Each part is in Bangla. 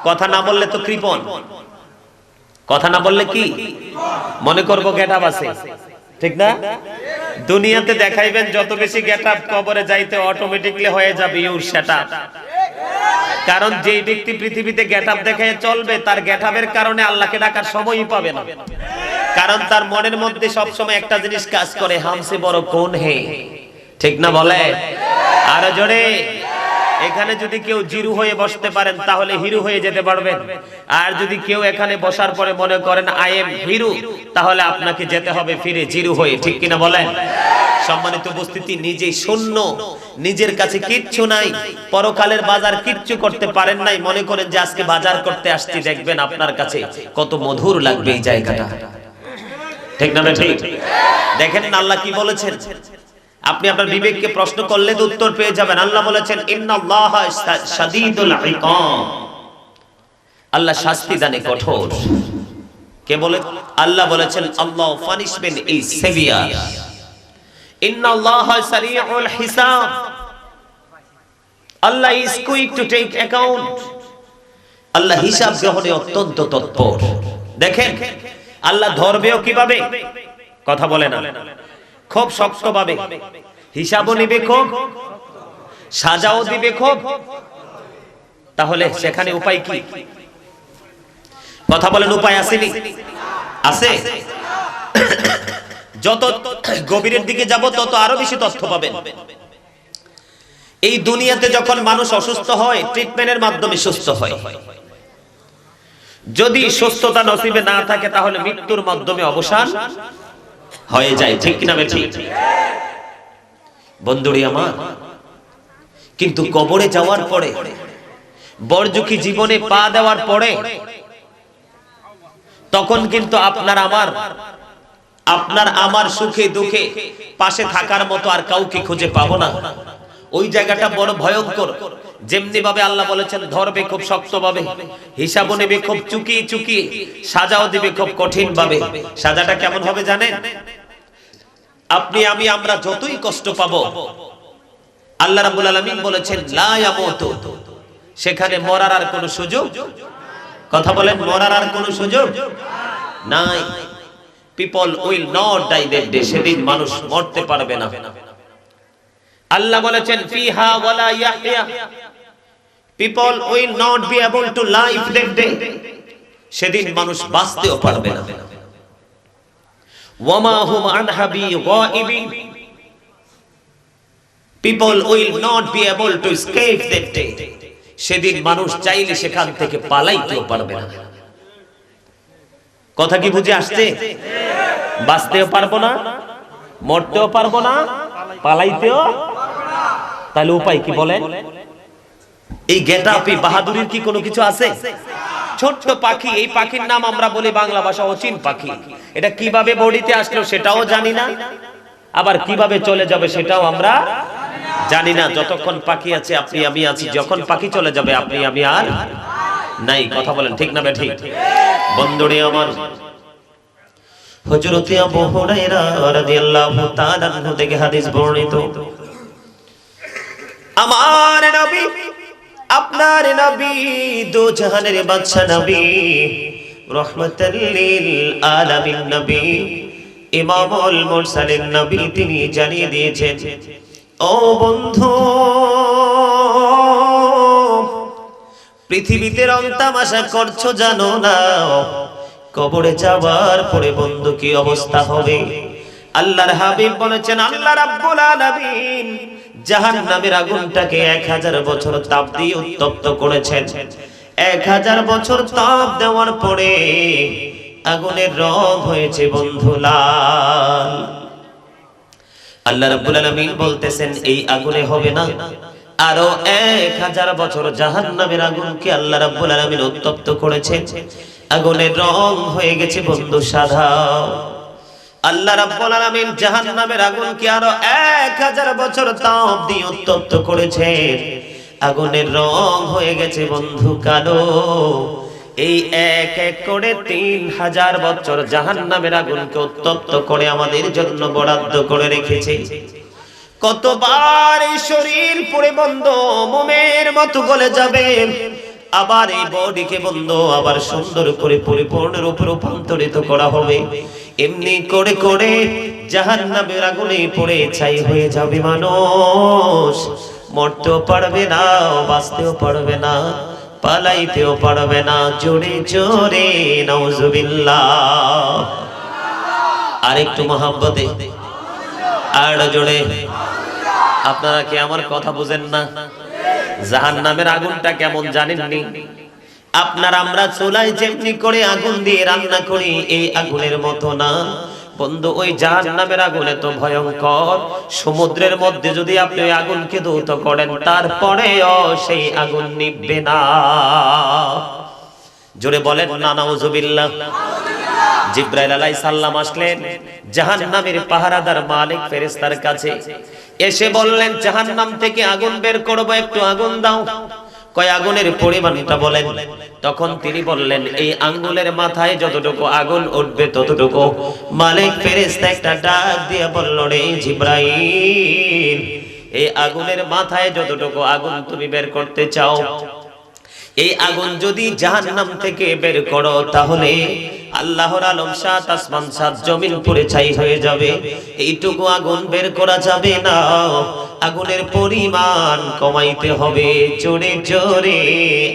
কথা না বললে তো কৃপণ, কথা না বললে কি মনে করবো গেটআপ আছে, ঠিক না? দুনিয়াতে দেখাইবেন যত বেশি গেটআপ, কবরে যাইতে অটোমেটিকলি হয়ে যাবে ইউর সেটআপ। কারণ যেই ব্যক্তি পৃথিবীতে গেটআপ দেখে চলবে, তার গেটআপের কারণে আল্লাহকে ডাকার সময়ই পাবে না। কারণ তার মনের মধ্যে সবসময় একটা জিনিস কাজ করে, হামসে বড় কোন হে, ঠিক না বলে? আরো জোরে। এখানে যদি কেউ জিরু হয়ে বসতে পারেন তাহলে হিরো হয়ে যেতে পারবেন। আর যদি কেউ এখানে বসার পরে মনে করেন আই এম হিরো, তাহলে আপনাকে যেতে হবে ফিরে জিরু হয়ে, ঠিক কিনা বলেন? সম্মানিত উপস্থিতি, নিজেই শূন্য, নিজের কাছে কিচ্ছু নাই, পরকালের বাজার কিচ্ছু করতে পারেন নাই, মনে করেন যে আজকে বাজার করতে আসছি, দেখবেন আপনার কাছে কত মধুর লাগবে এই জায়গাটা, ঠিক না? ঠিক। দেখেন আল্লাহ কি বলেছেন, আপনি আপনার বিবেককে প্রশ্ন করলে তো উত্তর পেয়ে যাবেন। আল্লাহ বলেছেন ইন্নাল্লাহা শাদীদুল ইকাব, আল্লাহ শাস্তি দানে কঠোর। কে বলে? আল্লাহ বলেছেন আল্লাহ পানিশমেন্ট ইজ সেভিয়ার, ইন্নাল্লাহা সারিউল হিসাব, Allah is quick to take account, Allah হিসাব গ্রহণে অত্যন্ত তৎপর। দেখেন আল্লাহ ধরবেও কিভাবে, কথা বলে না, খুব শক্তভাবে, হিসাবও নিবে খুব, সাজাও দিবে খুব। তাহলে সেখানে উপায় কি? কথা বলেন, উপায় আসেনি? আছে। যত গভীরের দিকে যাব তত আরো বেশি তথ্য পাবেন। এই দুনিয়াতে যখন মানুষ অসুস্থ হয়, ট্রিটমেন্টের মাধ্যমে সুস্থ হয়। যদি সুস্থতা নসিবে না থাকে তাহলে মৃত্যুর মাধ্যমে অবসান হয়ে যায়, ঠিক কিনা? ঠিক। বন্ধুরি আমার, কিন্তু কবরে যাওয়ার পরে, বরজুখী জীবনে পা দেওয়ার পরে, তখন কিন্তু আপনার আমার সুখে দুঃখে পাশে থাকার মতো আর কাউকে খুঁজে পাবো না। ওই জায়গাটা বড় ভয়ঙ্কর। যেমনি ভাবে আল্লাহ বলেছেন ধরবে খুব শক্ত ভাবে, হিসাবও নেবে খুব চুকিয়ে চুকিয়ে, সাজাও দিবে খুব কঠিন ভাবে। সাজাটা কেমন হবে জানেন? আপনি আমি আমরা যতই কষ্ট পাবো, আল্লাহ রাব্বুল আলামিন বলেছেন লা ইয়ামুতু, সেখানে মরার আর কোনো সুযোগ, কথা বলেন, মরার আর কোনো সুযোগ নাই। People will not die that day, সেদিন মানুষ মরতে পারবে না। আল্লাহ বলেছেন ফিহা ওয়ালা ইয়াহইয়া, people will not be able to live that day, সেদিন মানুষ বাঁচতেও পারবে না। ওয়ামা হুম আনহা বিগাইবিন, people will not be able to escape that day, সেদিন মানুষ চাইলে সেখান থেকে পালাইতেও পারবে না। কথা কি বুঝে আসছে? বাঁচতেও পারবো না, মরতেও পারবো না, পালাইতেও। তাহলে উপায় কি বলেন? এই গেটআপি বাহাদুরির কি কোনো কিছু আছে? ছোট্ট পাখি, এই পাখির নাম আমরা বলি বাংলা ভাষা অচিন পাখি। এটা কিভাবে বডিতে আসলো সেটাও জানি না, আবার কিভাবে চলে যাবে সেটাও আমরা জানি না। যতক্ষণ পাখি আছে আপনি আমি আছি, যখন পাখি চলে যাবে আপনি আমি আর নাই। কথা বলেন, ঠিক না? ঠিক। বন্ধুরে আমার, হযরত আবু হুরায়রা রাদিয়াল্লাহু তাআলা আনহু থেকে হাদিস বর্ণিত, আমার নবী, আপনার নবী, দো জাহানের বাদশা নবী, রাহমাতাল লিল আলামিন নবী, ইমামুল মুরসালিন নবী, তিনি জানিয়ে দিয়েছেন, ও বন্ধু, পৃথিবীতে রং তামাশা করছো জানো না, কবরে যাওয়ার পরে বন্ধু কি অবস্থা হবে? আল্লাহর হাবিব বলেছেন আল্লাহ রাব্বুল আলামিন জাহান্নামের আগুনটাকে 1000 বছর তাপ দিয়ে উত্তপ্ত করেছেন। 1000 বছর তাপ দেওয়ার পরে আগুনের রং হয়েছে বন্ধু লাল। আল্লাহ রাব্বুল আলামিন বলতেছেন এই আগুনে হবে না, আরো 1000 বছর জাহান্নামের আগুনকে আল্লাহ রাব্বুল আলামিন উত্তপ্ত করেছেন। আগুনের রং হয়ে গেছে বন্ধু সাদা। আল্লাহ রাব্বুল আলামিন জাহান্নামের আগুনকে আরো 1000 বছর তাপ দিয়ে উত্তপ্ত করেছেন। আগুনের রং হয়ে গেছে বন্ধু কালো। এই এক এক করে 3000 বছর জাহান্নামের আগুনকে উত্তপ্ত করে আমাদের জন্য বরাদ্দ করে রেখেছে। কতবার এই শরীর পুড়ে বন্ধ মোমের মতো গলে যাবে, আবার এই বডিকে বন্ধু আবার সুন্দর করে পরিপূর্ণ রূপে রূপান্তরিত করা হবে। এমনি করে করে জাহান্নামের আগুনে পড়ে ছাই হয়ে যাবে মানুষ। মরতেও পারবে না, বাঁচতেও পারবে না, পালাইতেও পারবে না। জোরে জোরে নাউজুবিল্লাহ। আরেকটু মহব্বতে আর জোরে। আপনারা কি আমার কথা বুঝেন না? জাহান্নামের আগুনটা কেমন জানেননি? আপনার আমরা চুলায় যেমনি করে আগুন দিয়ে রান্না করি এই আগুনের মতো না বন্ধু। ওই জাহান্নামের আগুন এত ভয়ঙ্কর, সমুদ্রের মধ্যে যদি আপনি ওই আগুনকে দৌত করেন তারপরেও সেই আগুন নিভবে না। জোরে বলেন না নাউজুবিল্লাহ। জিবরাইল আলাইহিস সালাম আসলেন জাহান্নামের পাহারাদার মালিক ফেরেশতার কাছে, এসে বললেন জাহান্নাম থেকে আগুন বের করব, একটু আগুন দাও। কয় আগুনের পরিমাণটা বলেন। তখন তিনি বললেন এই আঙ্গুলের মাথায় যতটুকু আগুন উঠবে ততটুকু। মালিক ফেরেশতা একটা ডাক দিয়ে বলল, রে জিবরাইল, এই আগুনের মাথায় যতটুকু আগুন তুমি বের করতে চাও, এই আগুন যদি জাহান্নাম থেকে বের করো তাহলে আল্লাহর আলম সাত আসমান সাত জমিন পুড়ে ছাই হয়ে যাবে। এইটুকু আগুন বের করা যাবে না, আগুনের পরিমাণ কমাইতে হবে। জোরে জোরে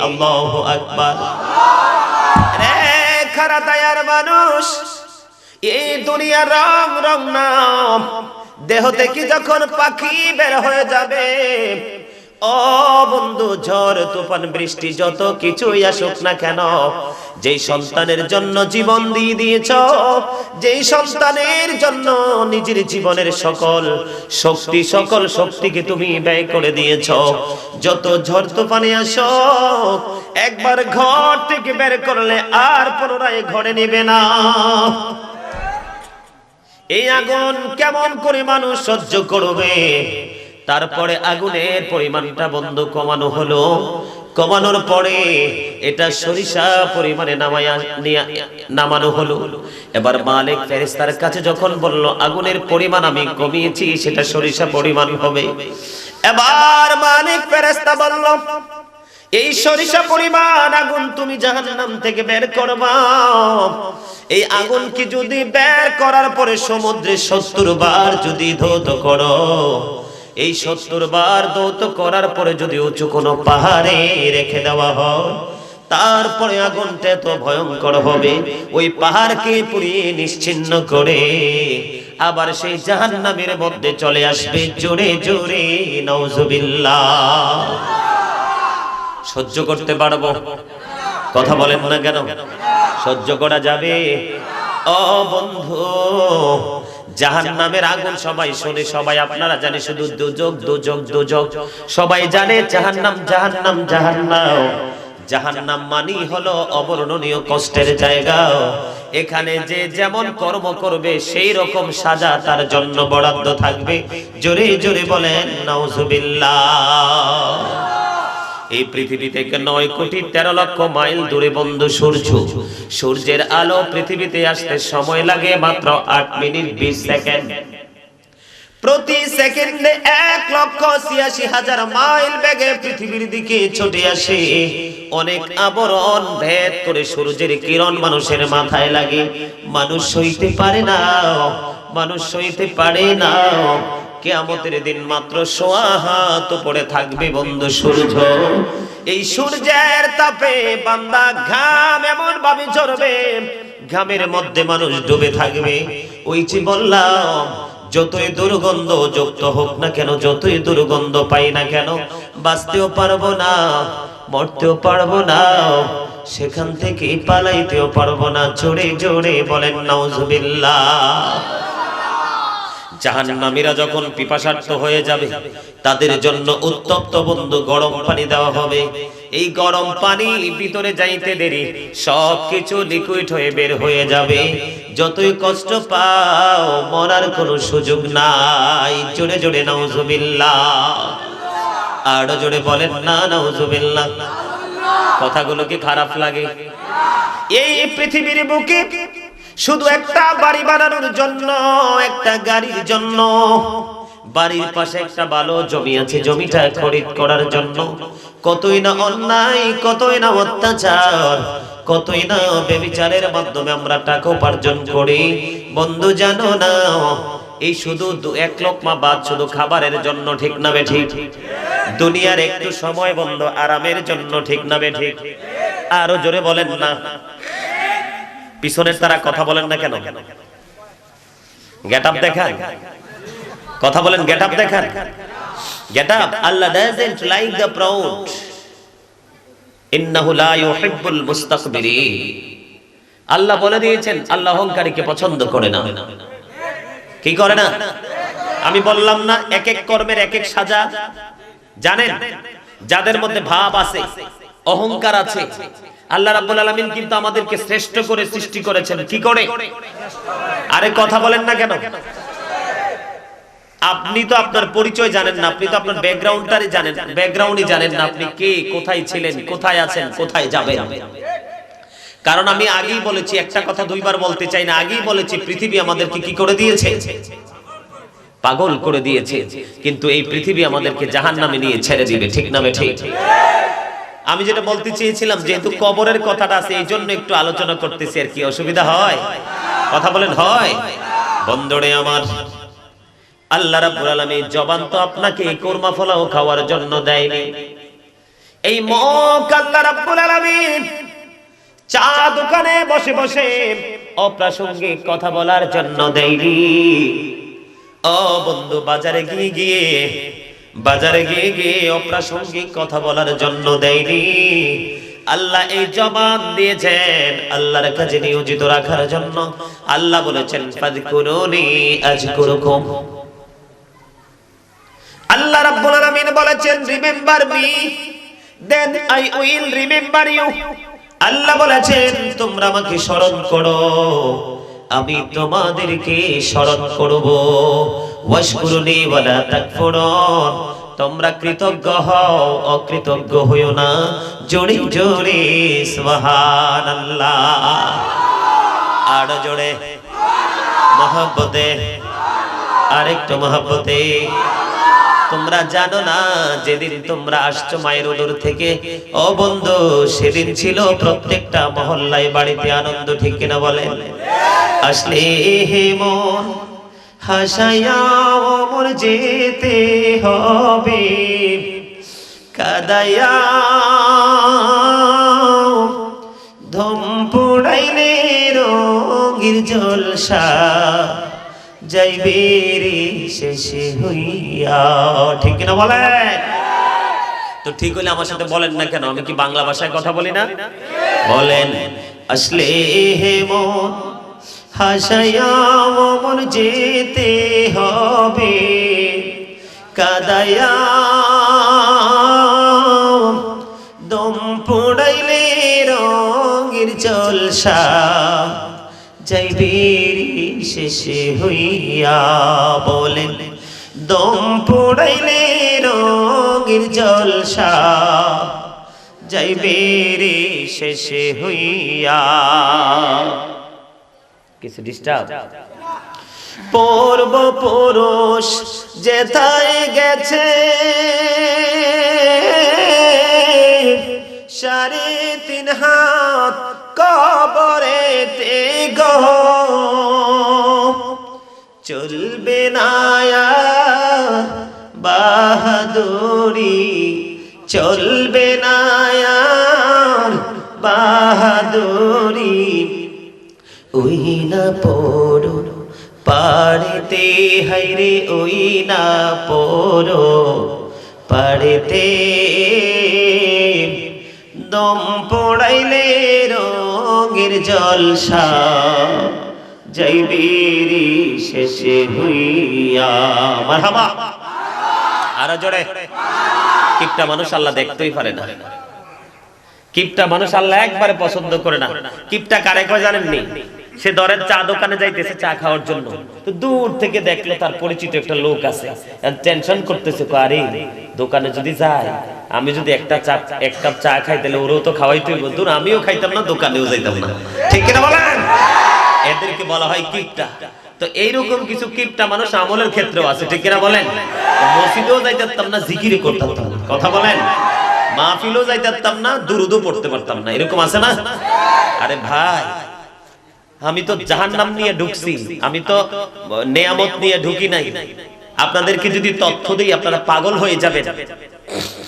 আল্লাহু আকবার। রে খারা দয়ার মানুষ, এই দুনিয়ার রং রং না। দেহ থেকে যখন পাখি বের হয়ে যাবে, ও বন্ধু, ঝড় তুফান বৃষ্টি যত কিছুই আসুক না কেন, যেই সন্তানের জন্য জীবন দিয়ে দিয়েছ, যেই সন্তানের জন্য নিজের জীবনের সকল শক্তিকে তুমি ব্যয় করে দিয়েছ, যত ঝড় তুফানে আসুক একবার ঘর থেকে বের করলে আর পুনরায় ঘরে নেবে না। এই আগুন কেমন করে মানুষ সহ্য করবে? তারপরে আগুনের পরিমাণটা বন্ধু কমানো হলো। কমানোর পরে এটা সরিষা পরিমাণে নামানো হলো। এবার মালিক ফেরেশতার কাছে যখন বলল আগুনের পরিমাণ আমি কমিয়েছি, সেটা সরিষা পরিমাণ হবে। এবার মালিক ফেরেশতা বলল এই সরিষা পরিমাণ আগুন তুমি জাহান্নাম থেকে বের করবা। এই আগুন কি যদি বের করার পরে সমুদ্রে 70 বার যদি ধৌত করো, এই 70 বার দৌত করার পরে যদি উঁচু কোনো পাহাড়ে রেখে দেওয়া হয়, তারপরে আগুনটা এত ভয়ঙ্কর হবে ওই পাহাড়কে পুড়িয়ে নিশ্চিহ্ন করে আবার সেই জাহান্নামের মধ্যে চলে আসবে। জোরে জোরে নাউজুবিল্লাহ। সহ্য করতে পারবো? কথা বলেন না কেন? সহ্য করা যাবে? ও বন্ধু, জাহান্নামের আগুন সবাই শুনে, সবাই আপনারা জানে শুধু দুজক দুজক দুজক, সবাই জানে জাহান্নাম জাহান্নাম জাহান্নাম। জাহান্নাম মানি হলো অবর্ণনীয় কষ্টের জায়গা। এখানে যে যেমন কর্ম করবে সেই রকম সাজা তার জন্য বরাদ্দ থাকবে। জোরে জোরে বলেন নাউজুবিল্লাহ। এই পৃথিবী থেকে 9,13,00,000 মাইল দূরে বন্ধু সূর্য। সূর্যের আলো পৃথিবীতে আসতে সময় লাগে মাত্র 8 মিনিট 20 সেকেন্ড। প্রতি সেকেন্ডে 1,86,000 মাইল বেগে পৃথিবীর দিকে ছুটে আসে। অনেক আবরণ ভেদ করে সূর্যের কিরণ মানুষের মাথায় লাগে। মানুষ সইতে পারে না, মানুষ সইতে পারে না। কিয়ামতের দিন মাত্র 1.5 হাত উপরে থাকবে বন্ধু সূর্য। এই সূর্যের তাপে বান্দা ঘাম এমন ভাবে ঝরবে, ঘামের মধ্যে মানুষ ডুবে থাকবে। ওই যে বললাম, যতই দুর্গন্ধ যুক্ত হোক না কেন, যতই দুর্গন্ধ পাই না কেন, বাঁচতেও পারবো না, মরতেও পারবো না, সেখান থেকে পালাইতেও পারবো না। জোরে জোরে বলেন নাউজুবিল্লাহ। জাহান্নামীরা যখন পিপাসার্ত হয়ে যাবে, তাদের জন্য উত্তপ্ত বন্ধু গরম পানি দেওয়া হবে। এই গরম পানি ভিতরে যাইতে দেরি সবকিছু লিকুইড হয়ে বের হয়ে যাবে। যতই কষ্ট পাও মরার কোনো সুযোগ নাই। জোরে জোরে নাউজুবিল্লাহ। আর জোরে বলেন না নাউজুবিল্লাহ। কথাগুলো কি খারাপ লাগে? এই পৃথিবীর বুকে শুধু একটা বাড়ি বানানোর জন্য, একটা গাড়ির জন্য, বাড়ির পাশে একটা ভালো জমি আছে, জমিটা খরিদ করার জন্য কতই না অন্যায়, কতই না অত্যাচার, কতই না ব্যভিচারের মাধ্যমে আমরা টাকা উপার্জন করি। বন্ধু জানো না, এই শুধু এক লোকমা ভাত শুধু খাবারের জন্য, ঠিক না বে ঠিক? দুনিয়ার একটু সময় বন্ধু আরামের জন্য, ঠিক না বে ঠিক? আরো জোরে বলেন না। পিছনের তারা কথা বলেন না কেন? গেট আপ দেখান, কথা বলেন, গেট আপ দেখান, get up. Allah doesn't like the proud, ইন্নাহু লা ইউহিব্বুল মুস্তাকবিরিন। আল্লাহ বলে দিয়েছেন আল্লাহ অহংকারীকে পছন্দ করে না। কি করে না? আমি বললাম না এক এক কর্মের এক এক সাজা। জানেন যাদের মধ্যে ভাব আছে, অহংকার আছে, আল্লাহ রাব্বুল আলামিন কিন্তু আমাদেরকে শ্রেষ্ঠ করে সৃষ্টি করেছেন। কি করে? আরে কথা বলেন না কেন? আপনি তো আপনার পরিচয় জানেন না, আপনি তো আপনার ব্যাকগ্রাউন্ডটাই জানেন, ব্যাকগ্রাউন্ডই জানেন না আপনি কে, কোথায় ছিলেন, কোথায় আছেন, কোথায় যাবেন। কারণ আমি আগেই বলেছি, একটা কথা দুইবার বলতে চাই না, আগেই বলেছি পৃথিবী আমাদেরকে কি করে দিয়েছে? পাগল করে দিয়েছে। কিন্তু এই পৃথিবী আমাদেরকে জাহান্নামে নিয়ে ছেড়ে দিবে, ঠিক না বে ঠিক? আমি যেটা বলতে চেয়েছিলাম, যেহেতু কবরের কথাটা আছে এই জন্য একটু আলোচনা করতেছি। আর কি অসুবিধা হয়? কথা বলেন হয়? বন্ধুরে আমার, আল্লাহ রাব্বুল আলামিন জবান তো আপনাকে কোরমা ফলাও খাওয়ার জন্য দেয়নি। এই মুখ আল্লাহ রাব্বুল আলামিন চা দোকানে বসে বসে অপ্রাসঙ্গিক কথা বলার জন্য দেয়নি। ও বন্ধু, বাজারে গিয়ে অপ্রাসঙ্গিক কথা বলার জন্য দেয়নি। আল্লাহ এই জবান দিয়েছেন আল্লাহর কাছে নিয়োজিত রাখার জন্য। আল্লাহ বলেছেন ফাযকুরুনি আযকুরুকুম। আল্লাহ রাব্বুল আলামিন বলেছেন remember me then I will remember you. Allah বলেছেন তোমরা আমাকে স্মরণ করো, আমি তোমাদেরকে স্মরণ করব। ওয়াশকুরুনি ওয়ালা তাকফুরুন। তোমরা কৃতজ্ঞ হও, অকৃতজ্ঞ হইও না। জোরে জোরে সুবহানাল্লাহ। আর জোরে মহব্বতে, আরেকটু মহব্বতে। তোমরা জানো না যেদিন তোমরা আসছো মায়ের উদর থেকে, ও বন্ধু, সেদিন ছিল প্রত্যেকটা মহল্লায় বাড়িতে আনন্দ, ঠিক কিনা বলেন? আসলে হে মন হাসায়া ওমর যেতে হবে, কাদায়া ধম পুড়াইলে রঙের জলসা যাইবে রে শেষে হইয়া, ঠিক কিনা বলেন? তো ঠিক হলে আমার সাথে বলেন না কেন? আমি কি বাংলা ভাষায় কথা বলি না? বলেন আসলে হে মন হাসায়া মন যেতে হবে, কাদায়া দম পুড়াইলে রঙের জলসা যাইবে শেষে হইয়া। বলেন দম পুড়াইলে রঙের জলসা যাইবে রে শেষে হইয়া। কিছু ডিস্টার্ব? পূর্ব পুরুষ যেথায় গেছে 3.5 হাত কবরেতে গো, চলবে না আর বাহাদুরি, চলবে না আর বাহাদুরি। ওই না পড়ো পাড়েতে, হাইরে ওই না পড়ো পাড়েতে, দম পোড়াইলে রঙের জলসা যাইবে রে শেষে হইয়া। মারহাবা। আরো জোরে। কিপটা মানুষ আল্লাহ দেখতেই পারে না, কিপটা মানুষ আল্লাহ একবারে পছন্দ করে না। কিপটা কারে কয় জানেননি? সে দরের চা দোকানে যাইতেছে চা খাওয়ার জন্য, তো দূর থেকে দেখলো তার পরিচিত একটা লোক আছে, টেনশন করতেছে, আরে দোকানে যদি যাই, আমি যদি এক কাপ চা খাই তাহলে ওরও তো খাওয়াইতে হইব, দূর আমিও খাইতাম না, দোকানেও যাইতাম না, ঠিক কিনা বলেন? এদেরকে বলা হয় কিপটা। তো এইরকম কিছু কিপটা মানুষ আমলের ক্ষেত্রেও আছে, ঠিক কিনা বলেন? মসজিদেও যাইতে পারতাম না, জিকিরও করতে পারতাম না, কথা বলেন, মাহফিলও যাইতে পারতাম না, দুরুদও পড়তে পারতাম না, এরকম আছে না? আরে ভাই, আমি তো জাহান্নাম নিয়ে ঢুকছি, আমি তো নেয়ামত নিয়ে ঢুকি নাই। আপনাদেরকে যদি তথ্য দিই আপনারা পাগল হয়ে যাবেন।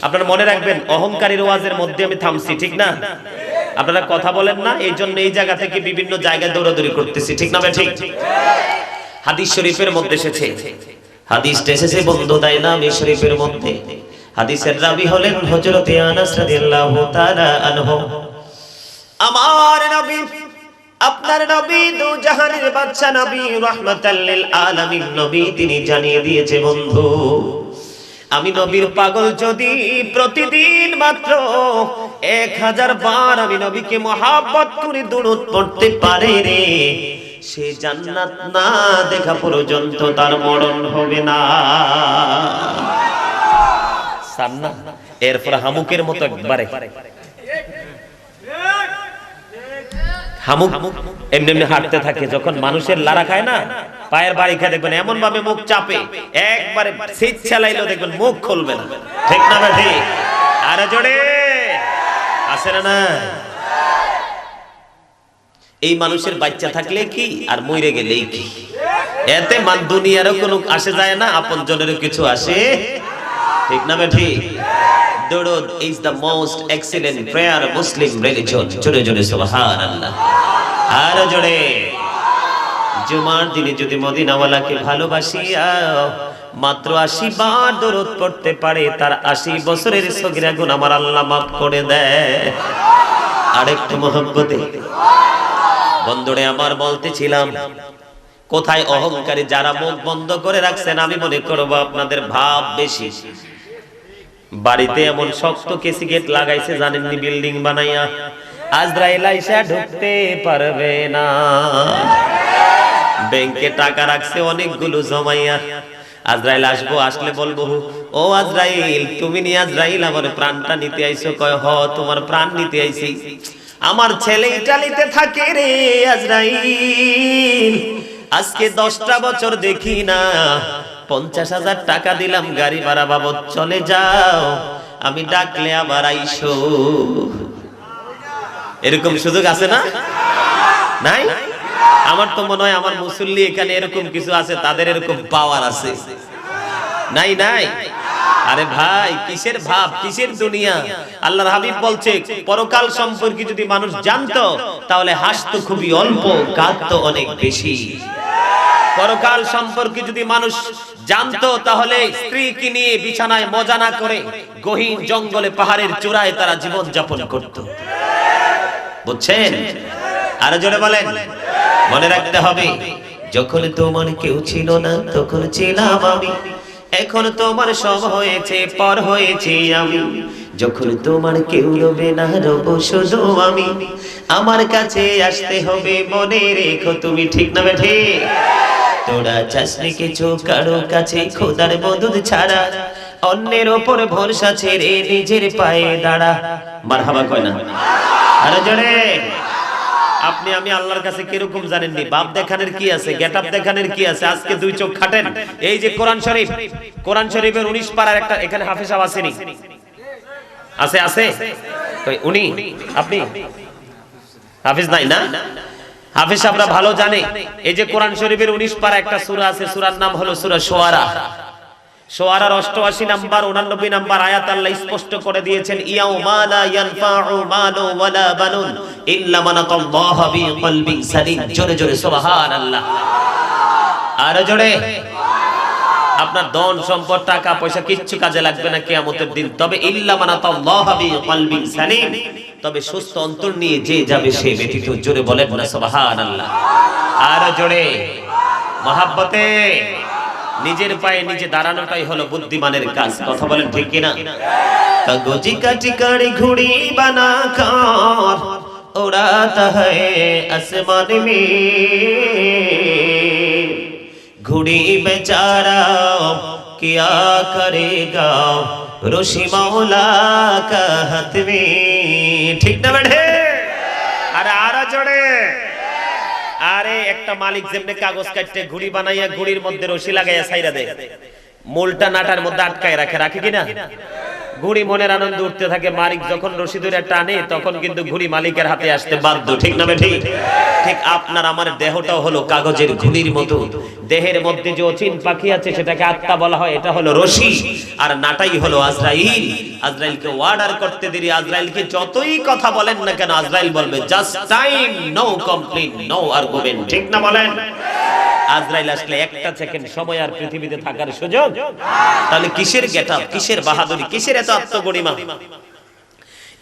আপনারা মনে রাখবেন, অহংকারীর ওয়াজের মধ্যে আমি থামছি, ঠিক না? আপনারা কথা বলেন না, এই জন্য এই জায়গা থেকে বিভিন্ন জায়গায় দৌড়াদৌড়ি করতেছি, ঠিক না? ঠিক। হাদিস শরীফের মধ্যে এসেছে, হাদিসটা এসেছে বন্ধু তাই না হাদিস শরীফের মধ্যে। হাদিসের রাবী হলেন হযরত আনাস রাদিয়াল্লাহু তাআলা আনহু। আমার নবী, আপনার নবী, দু জাহানের বাদশা নবী, রাহমাতাল লিল আলামিন নবী, তিনি জানিয়ে দিয়েছে বন্ধু, আমি নবীর পাগল যদি প্রতিদিন মাত্র 1000 বার আমি নবীকে মহব্বত করে দুরূদ পড়তে পারে রে, সে জান্নাত না দেখা পর্যন্ত তার মরণ হবে না। সান্না এরপর হামুকের মতো একবারে হামুক এমনি এমনি হাঁটতে থাকে, যখন মানুষের লারা খায় না, পায়ের বাড়ি খায়, দেখবেন এমন ভাবে মুখ চাপে, একবারে সিট চালাইলেও দেখবেন মুখ খুলবে না, ঠিক না ভাই? আরে জোরে আছে না? এই মানুষের বাচ্চা থাকলে কি আর মরে গেলেই কি, এতে মান দুনিয়ারও কোনো আসে যায় না, আপন জনেরও কিছু আসে, ঠিক না ভাই? দুরূদ is the most excellent prayer Muslim religion, জোরে জোরে সুবহানাল্লাহ। আর জোরে, জুমার দিনে যদি মদিনাওয়ালাকে ভালোবাসিয়া মাত্র 80 বার দরুদ পড়তে পারে, তার 80 বছরের সগীরা গুনাহ আমার আল্লাহ মাফ করে দেয়। আরেকটু মহব্বতে বন্ধুরে আমার বলতেছিলাম, কোথায় অহংকারী যারা মুখ বন্ধ করে রাখছেন, আমি মনে করব আপনাদের ভাব বেশি। বাড়িতে এমন শক্ত কেসি গেট লাগাইছে জানেননি, বিল্ডিং বানাইয়া, আজরাইল আইসা ঢুকতে পারবে না। ব্যাংকে টাকা রাখছে অনেকগুলো জমাইয়া, আজরাইল আসবো, আসলে বলবো, ও আজরাইল তুমি নি আজরাইল আমার প্রাণটা নিতে আইছো? কয় হ, তোমার প্রাণ নিতে আইছি। আমার ছেলে ইটালিতে থাকে রে আজরাইল, আজকে 10টা বছর দেখি না, 50,000 টাকা দিলাম গাড়ি ভাড়া বাবদ, চলে যাও, আমি ডাকলে আবার আইসো। এরকম সুযোগ আছে না? নাই? আমার তো মনে হয় আমার মুসল্লি এখানে এরকম কিছু আছে, তাদের এরকম পাওয়ার আছে। নাই নাই? আরে ভাই, কিসের ভাব, কিসের দুনিয়া? আল্লাহর হাবিব বলছে, পরকাল সম্পর্কে যদি মানুষ জানতো তাহলে হাসতো খুবই অল্প, কাঁদতো অনেক বেশি। পরকাল সম্পর্কে যদি মানুষ জানতো তাহলে স্ত্রীকে নিয়ে বিছানায় মজা না করে গহীন জঙ্গলে পাহাড়ের চূড়ায় তারা জীবন যাপন করত। বুঝছেন? আর জোরে বলেন। মনে রাখতে হবে, যখন তোমার কেউ ছিল না তখন ছিলাম আমি, এখন তোমার সব হয়েছে, পর হয়েছে আমি, যখন তোমার কেউ রবে না রব শুধু আমি, আমার কাছে আসতে হবে মনে রেখো তুমি, ঠিক না বেঠে? তোরা চাসনি কিছু কারো কাছে খোদার মদদ ছাড়া, অন্যের ওপর ভরসা ছেড়ে নিজের পায়ে দাঁড়া। মারহাবা কয় না? আরে জোরে। আপনি আমি আল্লাহর কাছে কিরকম জানেননি? বাপ দেখানের কি আছে, গেটআপ দেখানের কি আছে? আজকে দুই চোখ খাটেন, এই যে কোরআন শরীফ, কোরআন শরীফের 19 পারার একটা এখানে হাফেজ সাহেব আসেনি? আছে আছে? কই উনি? আপনি হাফেজ নাই না? হাফেজ সাহেবরা ভালো জানে, এই যে কোরআন শরীফের 19 পারা একটা সূরা আছে, সূরার নাম হলো সূরা শুআরা। শুআরার 88 নাম্বার 89 নাম্বার আয়াত আল্লাহ স্পষ্ট করে দিয়েছেন, ইয়াউমা লা ইয়ানফাউ মালু ওয়ালা বানুন ইল্লা মান আতাল্লাহা বিকলবিন সালিম। জোরে জোরে সুবহানাল্লাহ। আর জোরে। আপনার ধন সম্পদ টাকা পয়সা কিচ্ছু কাজে লাগবে না কিয়ামতের দিন, তবে ইল্লা মান আতাল্লাহা বিকলবিন সালিম, তবে সুস্থ অন্তর নিয়ে যে যাবে সে ব্যতীত। জোরে বলেন না সুবহানাল্লাহ। আর জোরে। মহব্বতে নিজের পায়ে নিজে দাঁড়ানোটাই হলো বুদ্ধিমানের কাজ, কথা বলেন ঠিক কিনা? কাগজি কাটি কাড়ি ঘুড়ি বানাকার উড়াতা হ্যায় আসমান মে, ঘুড়ি বেচারা কিয়া করেগা রশি মৌলা কা হাত মে, ঠিক না বেঠে? আরে আরা জোড়ে। আরে একটা মালিক যেমনি কাগজ কাটতে ঘুড়ি বানাইয়া ঘুড়ির মধ্যে রশি লাগাইয়া ছাইরা দেয়, মূলটা নাটার মধ্যে আটকায় রাখে কিনা? ঘুড়ি মনের আনন্দ উঠতে থাকে, মালিক যখন রশি ধরে টানে তখন কিন্তু ঘুড়ি মালিকের হাতে আসতে বাধ্য, ঠিক না ঠিক? ঠিক আপনার আমার দেহটাও হলো কাগজের ঘুড়ির মতো। দেহের মধ্যে যে অচিন পাখি আছে সেটাকে আত্মা বলা হয়, এটা হলো রশি, আর নাটাই হলো আজরাইল। আজরাইলকে অর্ডার করতে দেরি, আজরাইলকে যতই কথা বলেন না কেন আজরাইল বলবে just time, no complain, no argument, ঠিক না বলেন? আজরাইল আসলে একটা সেকেন্ড সময় আর পৃথিবীতে থাকার সুযোগ। তাহলে কিসের গেটআপ, কিসের বাহাদুরি, কিসের এত আত্মগরিমা?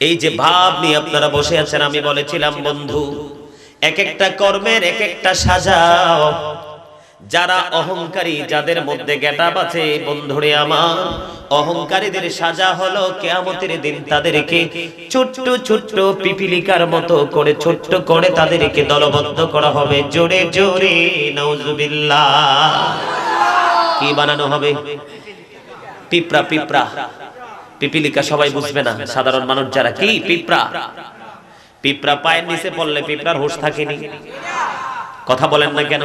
এই যে ভাব নিয়ে আপনারা বসে আছেন, আমি বলেছিলাম বন্ধু, এক একটা কর্মের এক একটা সাজাও। যারা অহংকারী, যাদের মধ্যে গেটআপ আছে, বন্ধুরে আমার, অহংকারীদের সাজা হলো কিয়ামতের দিন তাদেরকে ছোট্ট ছোট্ট পিপিলিকার মতো করে ছোট্ট করে তাদেরকে দলবদ্ধ করা হবে। জোরে জোরে নাউজুবিল্লাহ। কি বানানো হবে? পিঁপড়া। পিঁপড়া পিপিলিকা সবাই বুঝবে না, সাধারণ মানুষ যারা, কি পিঁপড়া? পিঁপড়া পায়ের নিচে পড়লে পিঁপড়ার হুঁশ থাকেনি, কথা বলেন না কেন?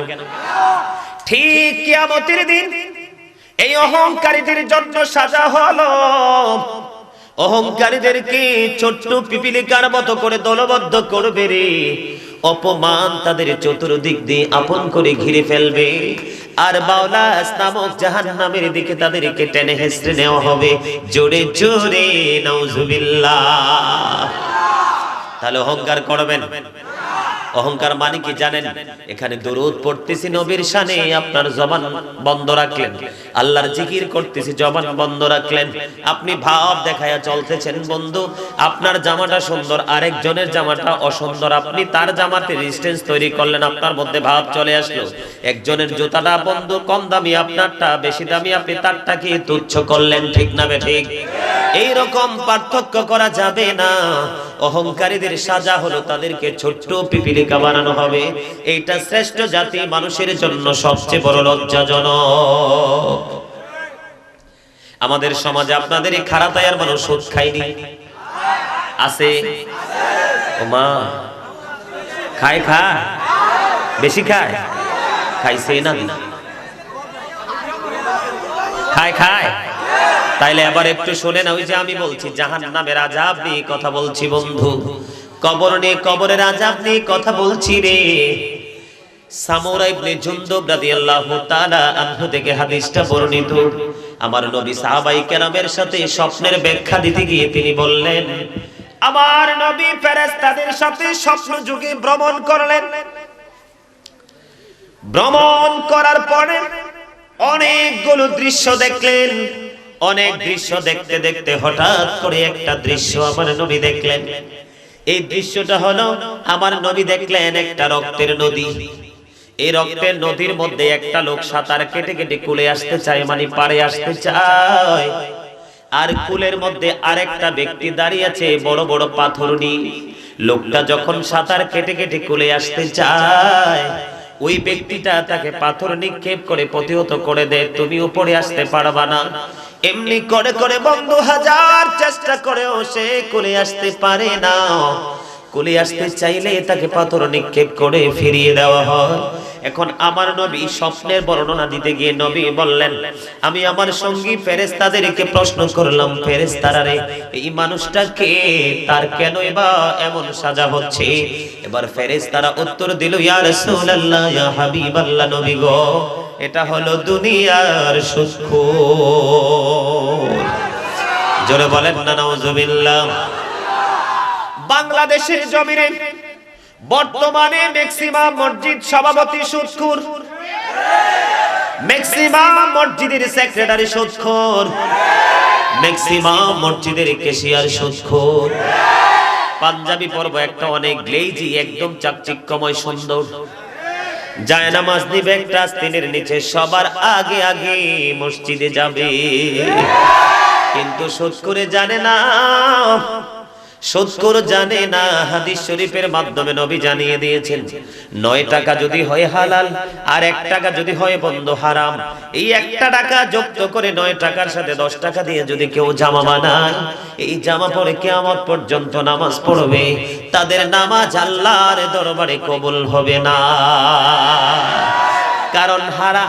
ঠিক কিয়ামতের দিন এই অহংকারীদের জন্য সাজা হলো। অহংকারীদেরকে ছোট্ট পিপিলিকার মতো করে দলবদ্ধ করবে রে। অপমান তাদের চতুর্দিক দিয়ে আপন করে ঘিরে ফেলবে, আর বাওলাস নামক জাহান্নামের দিকে তাদেরকে টেনে হেঁচড়ে নেওয়া হবে। জোরে জোরে নাউজুবিল্লাহ। তাহলে অহংকার করবেন? অহংকার মানে কি জানেন? এখানে দরুদ পড়তেছি নবীর শানে, আপনার জবান বন্ধ রাখলেন, আল্লাহর জিকির করতেছি, জবান বন্ধ রাখলেন, আপনি ভাব দেখায়া চলতেছেন। বন্ধু, আপনার জামাটা সুন্দর, আরেকজনের জামাটা অসুন্দর, আপনি তার জামাতে ডিসটেন্স তৈরি করলেন, আপনার মধ্যে ভাব চলে আসলো। একজনের জুতাটা বন্ধু কম দামি, আপনারটা বেশি দামি, আপনি তারটাকে তুচ্ছ করলেন, ঠিক না ঠিক? এই রকম পার্থক্য করা যাবে না। অহংকারীদের সাজা হলো তাদেরকে ছোট্ট পিপিলিকা বানানো হবে। এইটা শ্রেষ্ঠ জাতি, মানুষের জন্য সবচেয়ে বড় লজ্জাজনক। আমাদের সমাজে আপনাদের এই খারাতায়ার মানুষ সুদ খায়নি? আছে? ও মা, খায়? বেশি খায়? খাইছে না? খায়। তাইলে আবার একটু শোনেন, ওই যে আমি বলছি জাহান্নামের আযাব নিয়ে কথা বলছি বন্ধু, কবর নিয়ে, কবরের আযাব নিয়ে কথা বলছি রে। সামুরা ইবনে জুনদুব রাদিয়াল্লাহু তাআলা আনহু থেকে হাদিসটা বর্ণিত। আমার নবী সাহাবায়ে কেরামের সাথে স্বপ্নের ব্যাখ্যা দিতে গিয়ে তিনি বললেন, আমার নবী ফেরেশতাদের সাথে স্বপ্ন যুগে ভ্রমণ করলেন। ভ্রমণ করার পরে অনেকগুলো দৃশ্য দেখলেন। অনেক দৃশ্য দেখতে দেখতে হঠাৎ করে একটা দৃশ্য আমার নবী দেখলেন। এই দৃশ্যটা হলো, আমার নবী দেখলেন একটা রক্তের নদী। এই রক্তের নদীর মধ্যে একটা লোক সাঁতার কেটে কেটে কুলে আসতে চায়, মানে পাড়ে আসতে চায়। আর কুলের মধ্যে আরেকটা ব্যক্তি দাঁড়িয়ে আছে বড় বড় পাথর নিয়ে। লোকটা যখন সাঁতার কেটে কেটে কুলে আসতে চায়, ওই ব্যক্তিটা তাকে পাথর নিক্ষেপ করে প্রতিহত করে দেয়, তুমি উপরে আসতে পারবা না। এমনি করে করে বন্ধু হাজার চেষ্টা করেও সে কুলে আসতে পারে না। কুলে আসতে চাইলে তাকে পাথর নিক্ষেপ করে ফিরিয়ে দেওয়া হয়। এখন আমার নবী স্বপ্নের বর্ণনা দিতে গিয়ে নবী বললেন, আমি আমার সঙ্গী ফেরেশতাদেরকে প্রশ্ন করলাম, ফেরেশতারা রে, এই মানুষটা কে, তার কেনই বা এমন সাজা হচ্ছে? এবার ফেরেশতারা উত্তর দিল, ইয়া রাসূলুল্লাহ, ইয়া হাবিবাল্লাহ, নবী গো, এটা হলো দুনিয়ার সুদখোর। জোরে বলেন না নাউজুবিল্লাহ। বাংলাদেশের জমিনে বর্তমানে ম্যাক্সিমাম মসজিদ সভাপতি সুদখোর, ম্যাক্সিমাম মসজিদের সেক্রেটারি সুদখোর, ম্যাক্সিমাম মসজিদের ক্যাশিয়ার সুদখোর। পাঞ্জাবি পরব একটা, অনেক গ্লেজি, একদম চাকচিক্যময় সুন্দর, জায়নামাজ নিবে একটা আস্তিনের নিচে, সবার আগে আগে মসজিদে যাবে। কিন্তু সুদ করে জানে না সুদখোর জানে না, হাদিস শরীফের মাধ্যমে নবী জানিয়ে দিয়েছেন 9 টাকা যদি হয় হালাল আর 1 টাকা যদি হয় বন্ধ হারাম, এই 1 টাকা যুক্ত করে 9 টাকার সাথে 10 টাকা দিয়ে যদি কেউ জামা বানায়, এই জামা পরে কিয়ামত পর্যন্ত নামাজ পড়বে, তাদের নামাজ আল্লাহর দরবারে কবুল হবে না। কারণ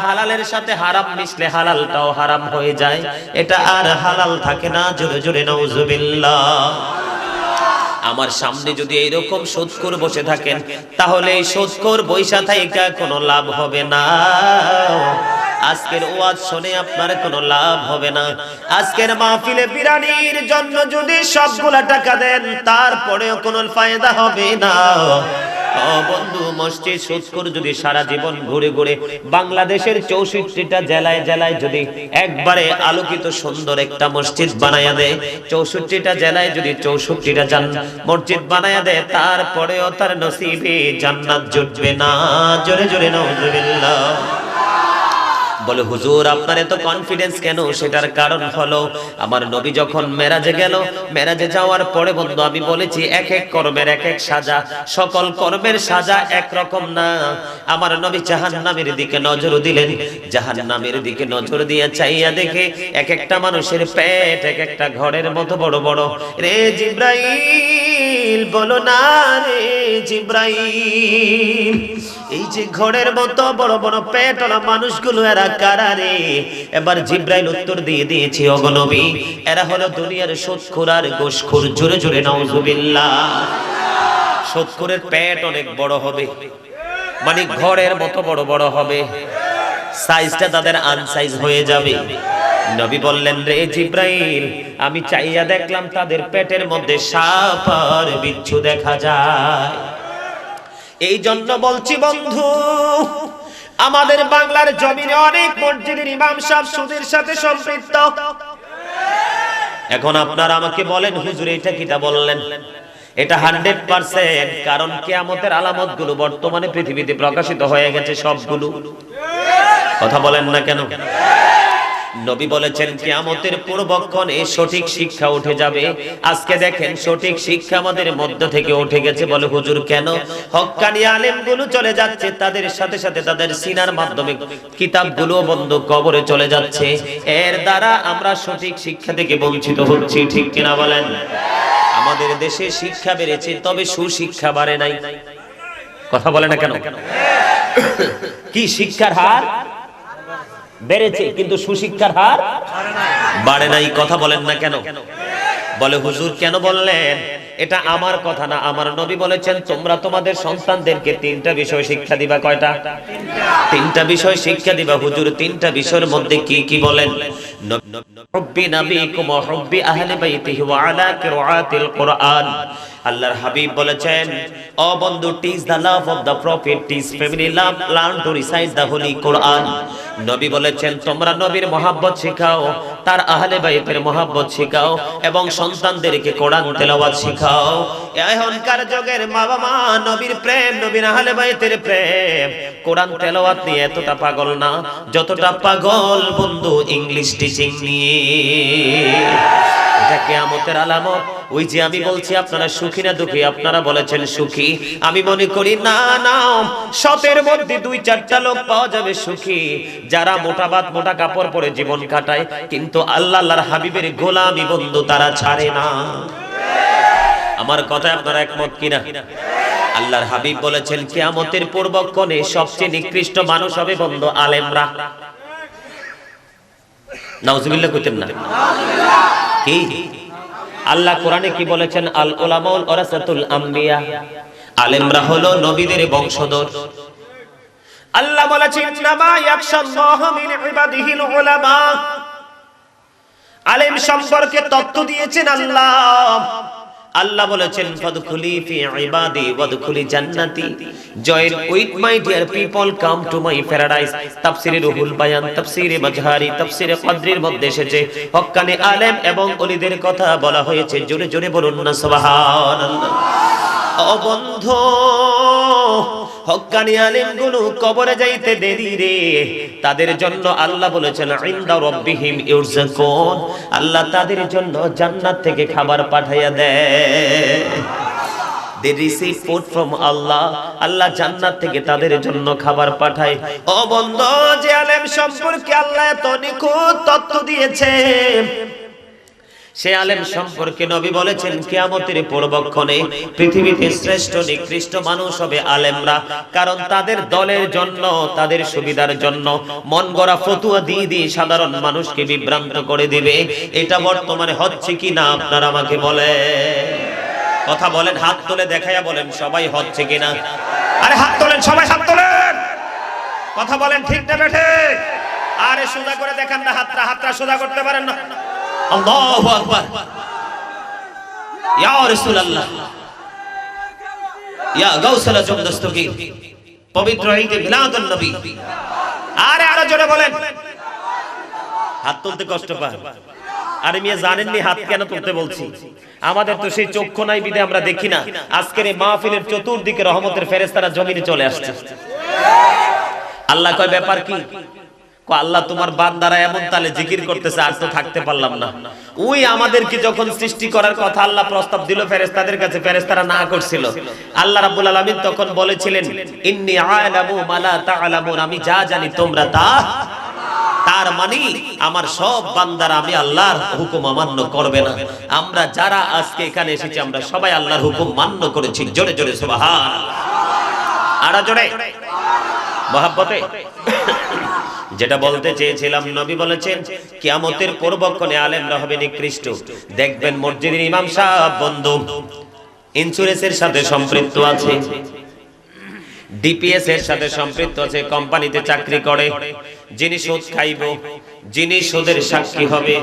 হালালের সাথে হারাম মিশলে হালালটাও হারাম হয়ে যায়, এটা আর হালাল থাকে না। জোরে জোরে নাউজুবিল্লাহ। আমার সামনে যদি এইরকম সুদখোর বসে থাকেন, তাহলে এই সুদখোর বৈশা থাইকা কোনো লাভ হবে না। আজকের ওয়াজ শুনে আপনার কোনো লাভ হবে না। আজকের মাহফিলে বিরানির জন্য যদি সবগুলা টাকা দেন, তারপরেও কোনো ফায়দা হবে না। ও বন্ধু, মসজিদ সুদখোর যদি সারা জীবন ঘুরে ঘুরে বাংলাদেশের 64টা জেলায় জেলায় যদি একবারে আলোকিত সুন্দর একটা মসজিদ বানায়া দেয়, 64টা জেলায় যদি 64টা মসজিদ বানায়া দেয়, তারপরেও তার নসিবে জান্নাত জুটবে না। জোরে জোরে নাউজুবিল্লাহ। বলে হুজুর আপনার এত কনফিডেন্স কেন? সেটার কারণ হলো আমার নবী যখন মেরাজে গেল, মেরাজে যাওয়ার পরে বন্ধু আমি বলেছি এক এক কর্মের এক এক সাজা, সকল কর্মের সাজা এক রকম না। আমার নবী জাহান্নামের দিকে নজর দিলেন, জাহান্নামের দিকে নজর দিয়ে চাইয়া দেখে এক একটা মানুষের পেট এক একটা ঘরের মতো বড় বড়। রে জিব্রাইল বলো না, রে জিব্রাইল, এই যে ঘরের মতো বড় বড় পেটওয়ালা মানুষগুলো এরা কারা রে? এবার জিব্রাইল উত্তর দিয়ে দিয়েছে, ওগো নবী, এরা হলো দুনিয়ার সুদখোর আর ঘুষখোর। জোরে জোরে নাউজুবিল্লাহ। সুদখোরের পেট অনেক বড় হবে, মানে ঘরের মতো বড় বড় হবে, সাইজটা তাদের আনসাইজ হয়ে যাবে। নবী বললেন, রে জিব্রাইল, আমি চাইয়া দেখলাম তাদের পেটের মধ্যে সাপ আর বিচ্ছু দেখা যায়। এই জন্য বলছি বন্ধু, আমাদের বাংলার জমিনে অনেক মসজিদের ইমাম সাহেব সুদের সাথে সম্পৃক্ত। এখন আপনারা আমাকে বলেন, হুজুর এটা কিটা বললেন? এটা 100%, কারণ কিয়ামতের আলামতগুলো বর্তমানে পৃথিবীতে প্রকাশিত হয়ে গেছে সবগুলো। কথা বলেন না কেন? নবী বলেছেন কিয়ামতের পূর্বক্ষণে সঠিক শিক্ষা উঠে যাবে। আজকে দেখেন সঠিক শিক্ষা আমাদের মধ্য থেকে উঠে গেছে। বলে হুজুর কেন? হক্কানি আলেমগুলো চলে যাচ্ছে, তাদের সাথে সাথে তাদের সিনার মাধ্যমে কিতাবগুলো বন্ধ কবরে চলে যাচ্ছে। এর দ্বারা আমরা সঠিক শিক্ষা থেকে বঞ্চিত হচ্ছি, ঠিক কিনা বলেন? আমাদের দেশে শিক্ষা বেড়েছে, তবে সুশিক্ষা বাড়ে নাই। কথা বলে না কেন? কি শিক্ষার হার বেড়েছে, কিন্তু সুশিক্ষার হার বাড়ে নাই। কথা বলেন না কেন? বলে হুজুর কেন বললেন? এটা আমার কথা না, আমার নবী বলেছেন তোমরা তোমাদের সন্তানদেরকে 3টা বিষয় শিক্ষা দিবা। কয়টা? 3টা বিষয় শিক্ষা দিবা। হুজুর 3টা বিষয়ের মধ্যে কি কি বলেন? হুব্বি নবীকুম ওয়া হুব্বি আহলি বাইতিহি ওয়া আলা কিরাআতিল কুরআন। আল্লাহর হাবিব বলেছেন, ও বন্ধু, teach the love of the prophet, teach family love, learn to recite the holy Quran. নবী বলেছেন তোমরা নবীর মহব্বত শিখাও, তার আহলে বাইতের মহব্বত শিখাও এবং সন্তানদেরকে কোরআন তেলাওয়াত শিখাও। এখনকার যুগের মা বাবা নবীর প্রেম, নবীর আহলে বাইতের প্রেম, কোরআন তেলাওয়াত নিয়ে এতটা পাগল না যতটা পাগল বন্ধু ইংলিশ টিচিং নিয়ে। এটা কিয়ামতের আলামত। ওই যে আমি বলছি আপনারা সুখী না দুঃখী? আপনারা বলেছেন সুখী। আমি মনে করি না না, 100 মধ্যে 2-4টা লোক পাওয়া যাবে সুখী, যারা মোটা ভাত মোটা কাপড় পরে জীবন কাটায়, কিন্তু আল্লাহর হাবিবের গোলামি বন্ধু তারা ছাড়ে না। আমার কথা আপনারা একমত কিনা? আল্লাহর হাবিব বলেছেন কিয়ামতের পূর্বক্ষণে সবচেয়ে নিকৃষ্ট মানুষ হবে বন্ধু আলেমরা। নাউজুবিল্লাহ কইতেন না? কি আল্লাহ কোরআনে কি বলেছেন? আল উলামাউল ওয়ারাসাতুল আম্বিয়া, আলেমরা হলো নবীদের বংশধর। আল্লাহ বলেছেন ইন্নামা ইয়াখশাল্লাহু মিন ইবাদিহিল উলামা। আলেম সম্পর্কে তথ্য দিয়েছেন আল্লাহ। আল্লাহ বলেছেন ফাদখুলি ফি ইবাদি ওয়াদখুলি জান্নাতি, join with my dear people, come to my paradise. তাফসীরে রুহুল বায়ান, তাফসীরে মাজহারি, তাফসীরে কদরির মধ্যে এসেছে হক্কানি আলেম এবং ওলিদের কথা বলা হয়েছে। জোরে জোরে বলুন না সুবহানাল্লাহ। ও বন্ধু, হক্কানি আলেমগুলো কবরে যাইতে দেরি রে, তাদের জন্য আল্লাহ বলেছেন ইনদা রাব্বিহিম ইরযাকুন, আল্লাহ তাদের জন্য জান্নাত থেকে খাবার পাঠাইয়া দেয়। They receive food from Allah, আল্লাহ জান্নাত থেকে তাদের জন্য খাবার পাঠায়। ও বন্ধু, যে আলেম সম্পর্কে আল্লাহ এত নিখুঁত তথ্য দিয়েছে, সে আলেম সম্পর্কে নবী বলেছেন কিয়ামতের পূর্বক্ষণে পৃথিবীতে শ্রেষ্ঠ নিকৃষ্ট মানুষ হবে আলেমরা, কারণ তাদের দলের জন্য, তাদের সুবিধার জন্য মন গড়া ফতুয়া দিয়ে দিয়ে সাধারণ মানুষকে বিভ্রান্ত করে দিবে। এটা বর্তমানে হচ্ছে কি না আপনারা আমাকে বলেন, কথা বলেন, হাত তুলে দেখাইয়া বলেন সবাই হচ্ছে কিনা। আরে হাত তোলেন, সবাই হাত তোলেন, কথা বলেন ঠিক না বেঠে। আরে সোজা করে দেখান না, হাতটা সোজা করতে পারেন না। আল্লাহু আকবার, ইয়া রাসূলুল্লাহ, ইয়া গাউসুল আজম দস্তগীর, পবিত্র ঈদে মিলাদুন নবী। আরে আরো জোরে বলেন, হাত তুলতে কষ্ট পায়। আরে মিয়া জানেননি হাত কেন তুলতে বলছি? আমাদের তো সেই চক্ষু নাই বিদে আমরা দেখি না। আজকের এই মাহফিলের চতুর্দিকে রহমতের ফেরেশতারা জমিনে চলে আসছে। আল্লাহ কয় ব্যাপার কি? আল্লাহ তোমার বান্দারা এমন তালে জিকির করতেছে আর তো থাকতে পারলাম না। ওই আমাদেরকে যখন সৃষ্টি করার কথা আল্লাহ প্রস্তাব দিল ফেরেশতাদের কাছে, ফেরেশতারা না করছিল। আল্লাহ রাব্বুল আলামিন তখন বলেছিলেন ইন্নী আ'লামু মা লা তা'লামুন, আমি যা জানি তোমরা তা। তার মানে আমার সব বান্দারা আমি আল্লাহর হুকুম অমান্য করবে না। আমরা যারা আজকে এখানে এসেছি আমরা সবাই আল্লাহর হুকুম মান্য করেছি। জোরে জোরে সুবহানাল্লাহ, আরো জোরে মহব্বতে। যেটা বলতে চেয়েছিলাম, নবী বলেছেন কিয়ামতের পূর্বক্ষণে আলেমরা হবে নিকৃষ্ট। দেখবেন মসজিদের ইমাম সাহেব বন্ধু ইন্স্যুরেন্সের সাথে সম্পৃক্ত আছে, ডিপিএস এর সাথে সম্পৃক্ত আছে, কোম্পানিতে চাকরি করে, যিনি সুদ খাইব, যিনি সুদের সাক্ষী হবে,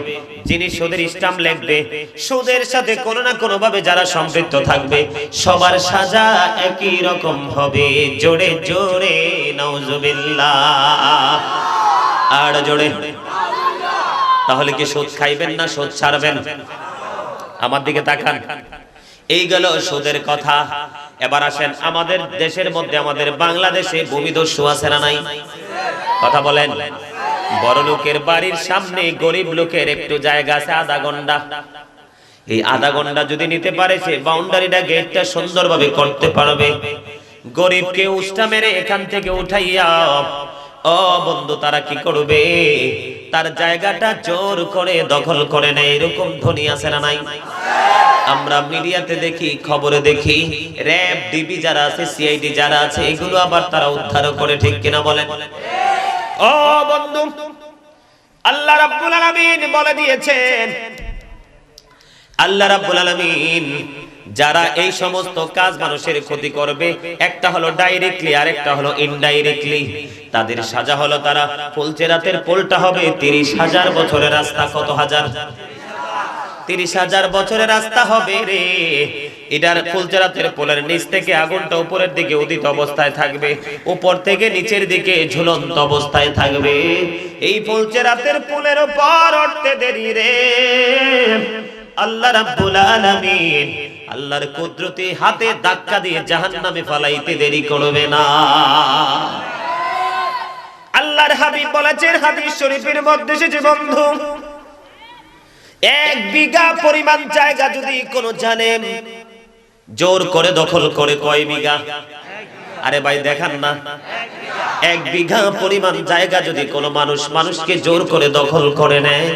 যিনি সুদের স্ট্যাম্প লিখবে, সুদের সাথে কোনো না কোনো ভাবে যারা সম্পৃক্ত থাকবে সবার সাজা একই রকম হবে। জোরে জোরে নাউজুবিল্লাহ, আর জোরে। তাহলে কি সুদ খাইবেন না সুদ ছাড়বেন? আমার দিকে তাকান। এই গেল সুদের কথা। এবার আসেন আমাদের দেশের মধ্যে, আমাদের বাংলাদেশে ভূমিদস্যু আছে না নাই? কথা বলেন। বড় লোকের বাড়ির সামনে গরিব লোকের একটু জায়গা আছে, আধা গন্ডা। এই আধা গন্ডা যদি নিতে পারে, সে বাউন্ডারিটা গেটটা সুন্দরভাবে করতে পারবে। গরিবকে উষ্টা মেরে এখান থেকে উঠাইয়া, ও বন্ধু, তারা কি করবে? তার জায়গাটা জোর করে দখল করে নেয়। এরকম ধনী আছে না নাই? আমরা মিডিয়াতে দেখি, খবরে দেখি, র‍্যাব, ডিবি যারা আছে, সিআইডি যারা আছে, এগুলো আবার তারা উদ্ধার করে, ঠিক কিনা বলেন? ও বন্ধু, আল্লাহ রাব্বুল আলামিন বলে দিয়েছেন, আল্লাহ রাব্বুল আলামিন যারা এই সমস্ত কাজ মানুষের ক্ষতি করবে, একটা হলো ডাইরেক্টলি আর একটা হলো ইনডাইরেক্টলি, তাদের সাজা হলো তারা ফুলচেরাতের পোলটা হবে 30,000 বছরের রাস্তা। কত হাজার? 30,000 বছরের রাস্তা হবে রে। এটার ফুলচেরাতের পোলের নিচ থেকে আগুনটা উপরের দিকে উদিত অবস্থায় থাকবে, উপর থেকে নিচের দিকে ঝুলন্ত অবস্থায় থাকবে। এই ফুলচেরাতের পোলের উপর উঠতে দেরি রে, আল্লাহ রাব্বুল আলামিন আল্লাহর কুদরতি হাতে ধাক্কা দিয়ে জাহান্নামে ফালাইতে দেরি করবে না। আল্লাহর হাবিব বলেছেন হাদিস শরীফের মধ্যে এসেছে, বন্ধু, 1 বিঘা পরিমাণ জায়গা যদি কোনো জালেম জোর করে দখল করে, কয় বিঘা? আরে ভাই দেখান না, 1 বিঘা পরিমাণ জায়গা যদি কোনো মানুষকে জোর করে দখল করে নেয়,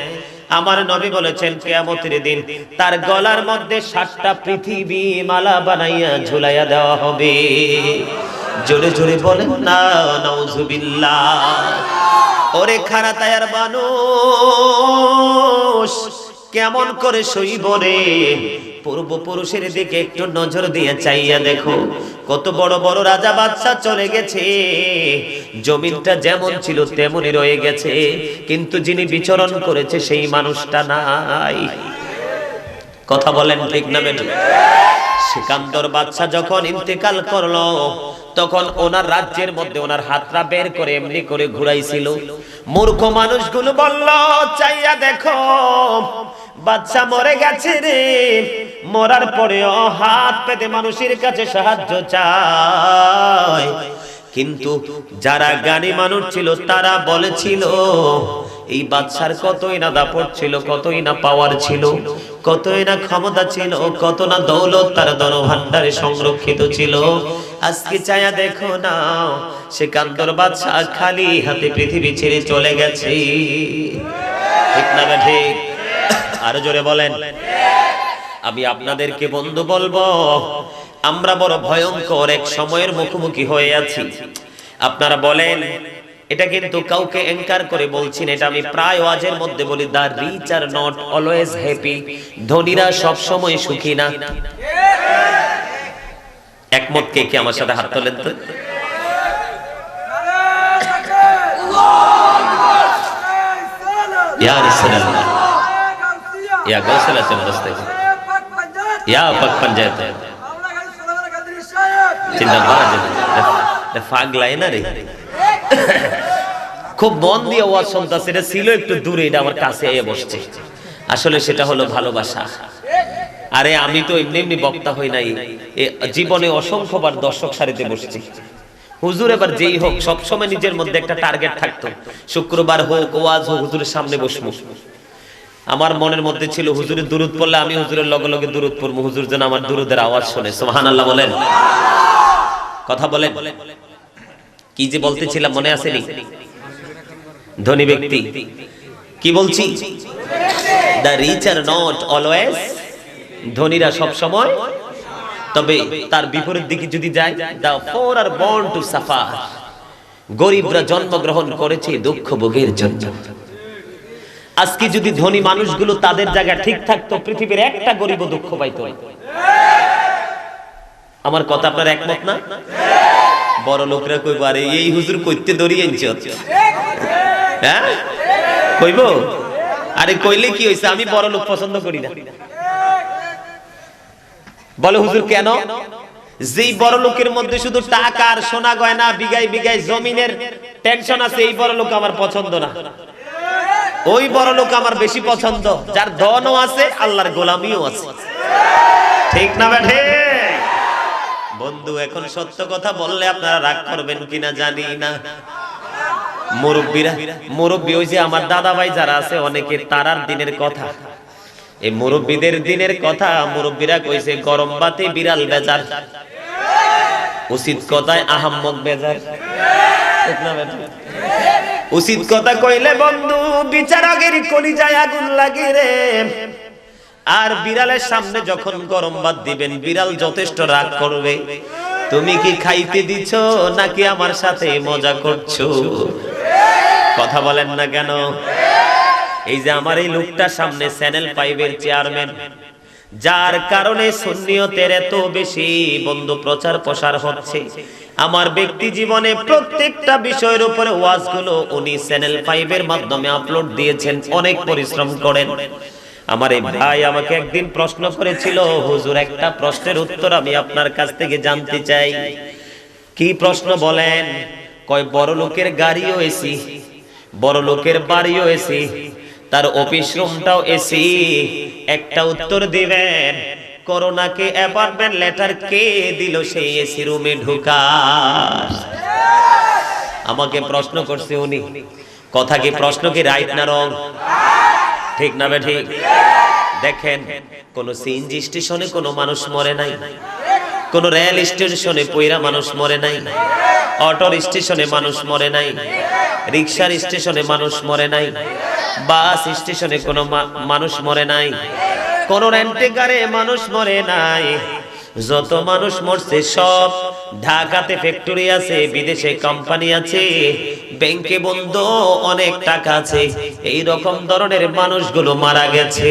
আমার নবী বলেছেন কিয়ামতের দিন তার গলার মধ্যে 7টা পৃথিবী মালা বানাইয়া ঝুলাইয়া দেওয়া হবে। জোরে জোরে বলেন না নাউজুবিল্লাহ। ওরে খারা তায়ার মানুষ কেমন করে সইব রে? পূর্বপুরুষের দিকে একটু নজর দিয়ে চাইয়া দেখো, কত বড় বড় রাজা বাদশা চলে গেছে, জমিনটা যেমন ছিল তেমনই রয়ে গেছে, কিন্তু যিনি বিচরণ করেছে সেই মানুষটা নাই। কথা বলেন ঠিক না বেটি? সিকান্দর বাদশা যখন ইন্তেকাল করলো, তখন ওনার রাজ্যের মধ্যে ওনার হাতটা বের করে এমনি করে ঘুরাইছিল। মূর্খ মানুষগুলো বলল, চাইয়া দেখো বাদশা মরে গেছে রে, মরার পরেও হাত পেতে মানুষের কাছে সাহায্য চায়। কিন্তু যারা জ্ঞানী মানুষ ছিল তারা বলেছিল এই বাদশার কতই না দাপট ছিল, কতই না পাওয়ার ছিল, কতই না ক্ষমতা ছিল, কত না দৌলত তার ধনভাণ্ডারে সংরক্ষিত ছিল। আজকে চায়া দেখো না সে কান্দর বাদশা খালি হাতে পৃথিবী ছেড়ে চলে গেছে। ঠিক না ঠিক? আরো জোরে বলেন। আমি আপনাদেরকে বন্ধু বলবো, আমরা বড় ভয়ঙ্কর এক সময়ের মুখোমুখি হয়ে আছি। আপনারা বলেন, এটা কিন্তু কাউকে এনকার করে বলছি না, এটা আমি প্রায় ওয়াজের মধ্যে বলি, the rich are not always happy, ধনীরা সব সময় সুখী না। একমত কে কে আমার সাথে হাত তোলেন তো? ইয়া রাসূলুল্লাহ, ইয়া গাউসুল আজম দস্তাগীর, ইয়া পাক পঞ্জায়েত জিন্দাবাদ। পাগলাই না রে, খুব মন দিয়ে ওয়াজ শুনতাছে। এটা ছিল একটু দূরে, এটা আমার কাছে এসে বসছে। আসলে সেটা হলো ভালোবাসা। আরে আমি তো এমনি এমনি বক্তা হই নাই, জীবনে অসংখ্যবার দর্শক সারিতে বসছি। হুজুর এবার যেই হোক, সবসময় নিজের মধ্যে একটা টার্গেট থাকতো, শুক্রবার হোক ওয়াজ হোক হুজুরের সামনে বসবো। আমার মনের মধ্যে ছিল হুজুরের দুরূদ পড়লে আমি হুজুরের লগে লগে দুরূদ পড়বো, হুজুর যেন আমার দুরূদের আওয়াজ শুনে। সুবহানাল্লাহ বলেন, কথা বলেন। কি যে বলতেছিলাম মনে আছে নি? ধনী ব্যক্তি কি বলছি? The rich are not always, ধনীরা সব সময়, তবে তার বিপরীত দিকে যদি যায়, the poor are born to suffer, গরিবরা জন্মগ্রহণ করেছে দুঃখ ভোগের জন্য। আজকে যদি ধনী মানুষগুলো তাদের জায়গায় ঠিক থাকতো, পৃথিবীর একটা গরিব দুঃখ পাইতো না। আমার কথা আপনার একমত না? বড় লোকরা কইব, আরে এই হুজুর কইতে দড়িয়ে আনছ, হ্যাঁ কইব? আরে কইলে কি হইছে, আমি বড় লোক পছন্দ করি না। বলে হুজুর কেন? যেই বড় লোকের মধ্যে শুধু টাকা আর সোনা গয়না, বিঘায় বিঘায় জমিনের টেনশন আছে, এই বড় লোক আমার পছন্দ না। ওই বড় লোক আমার বেশি পছন্দ, যার ধনও আছে আল্লাহর গোলামিও আছে। ঠিক না বেঠে? বন্ধু, এখন সত্য কথা বললে আপনারা রাগ করবেন কিনা জানি না। মুরব্বী ওই যে আমার দাদা ভাই যারা আছে, অনেকে তারার দিনের কথা, এই মুরব্বীদের দিনের কথা মুরব্বীরা কইছে, গরম বাতে বিড়াল বেজার, উচিত কথায় আহাম্মক বেজার। ঠিক না বেঠে? উচিত কথা কইলে বন্ধু বিচারকের কলিজায় আগুন লাগে রে। আর বিড়ালের সামনে যখন গরম ভাত দিবেন, বিড়াল যথেষ্ট রাগ করবে। তুমি কি খাইতে দিছ নাকি আমার সাথে মজা করছো? কথা বলেন না কেন? এই যে আমার এই লোকটা সামনে চ্যানেল 5 এর চেয়ারম্যান, যার কারণে সুন্নিয়তের এত বেশি বন্ধু প্রচার প্রসার হচ্ছে। আমার ব্যক্তি জীবনে প্রত্যেকটা বিষয়ের উপরে ওয়াজগুলো উনি চ্যানেল 5 এর মাধ্যমে আপলোড দিয়েছেন, অনেক পরিশ্রম করেন। আমার এই ভাই আমাকে একদিন প্রশ্ন করেছিল, হুজুর একটা প্রশ্নের উত্তর আমি আপনার কাছ থেকে জানতে চাই। কি প্রশ্ন বলেন? কয় বড় লোকের গাড়িও এসি, বড় লোকের বাড়িও এসি, তার অফিস রুমটাও এসি। একটা উত্তর দিবেন, করোনাকে অ্যাপয়েন্টমেন্ট লেটার কে দিল সেই এসি রুমে ঢুকার? আমাকে প্রশ্ন করছে উনি। কথা কি, প্রশ্ন কি রাইট না রং? ঠিক না বে ঠিক? দেখেন, কোন সিএনজি স্টেশনে কোনো মানুষ মরে নাই, কোন রেল স্টেশনে পয়রা মানুষ মরে নাই, অটোর স্টেশনে মানুষ মরে নাই, রিকশার স্টেশনে মানুষ মরে নাই, বাস স্টেশনে কোনো মানুষ মরে নাই, কোন রেন্টে কারে মানুষ মরে নাই। যত মানুষ মরছে সব ঢাকাতে ফ্যাক্টরি আছে, বিদেশে কোম্পানি আছে, ব্যাংকে বন্ধ অনেক টাকা আছে, এই রকম ধরনের মানুষগুলো মারা গেছে।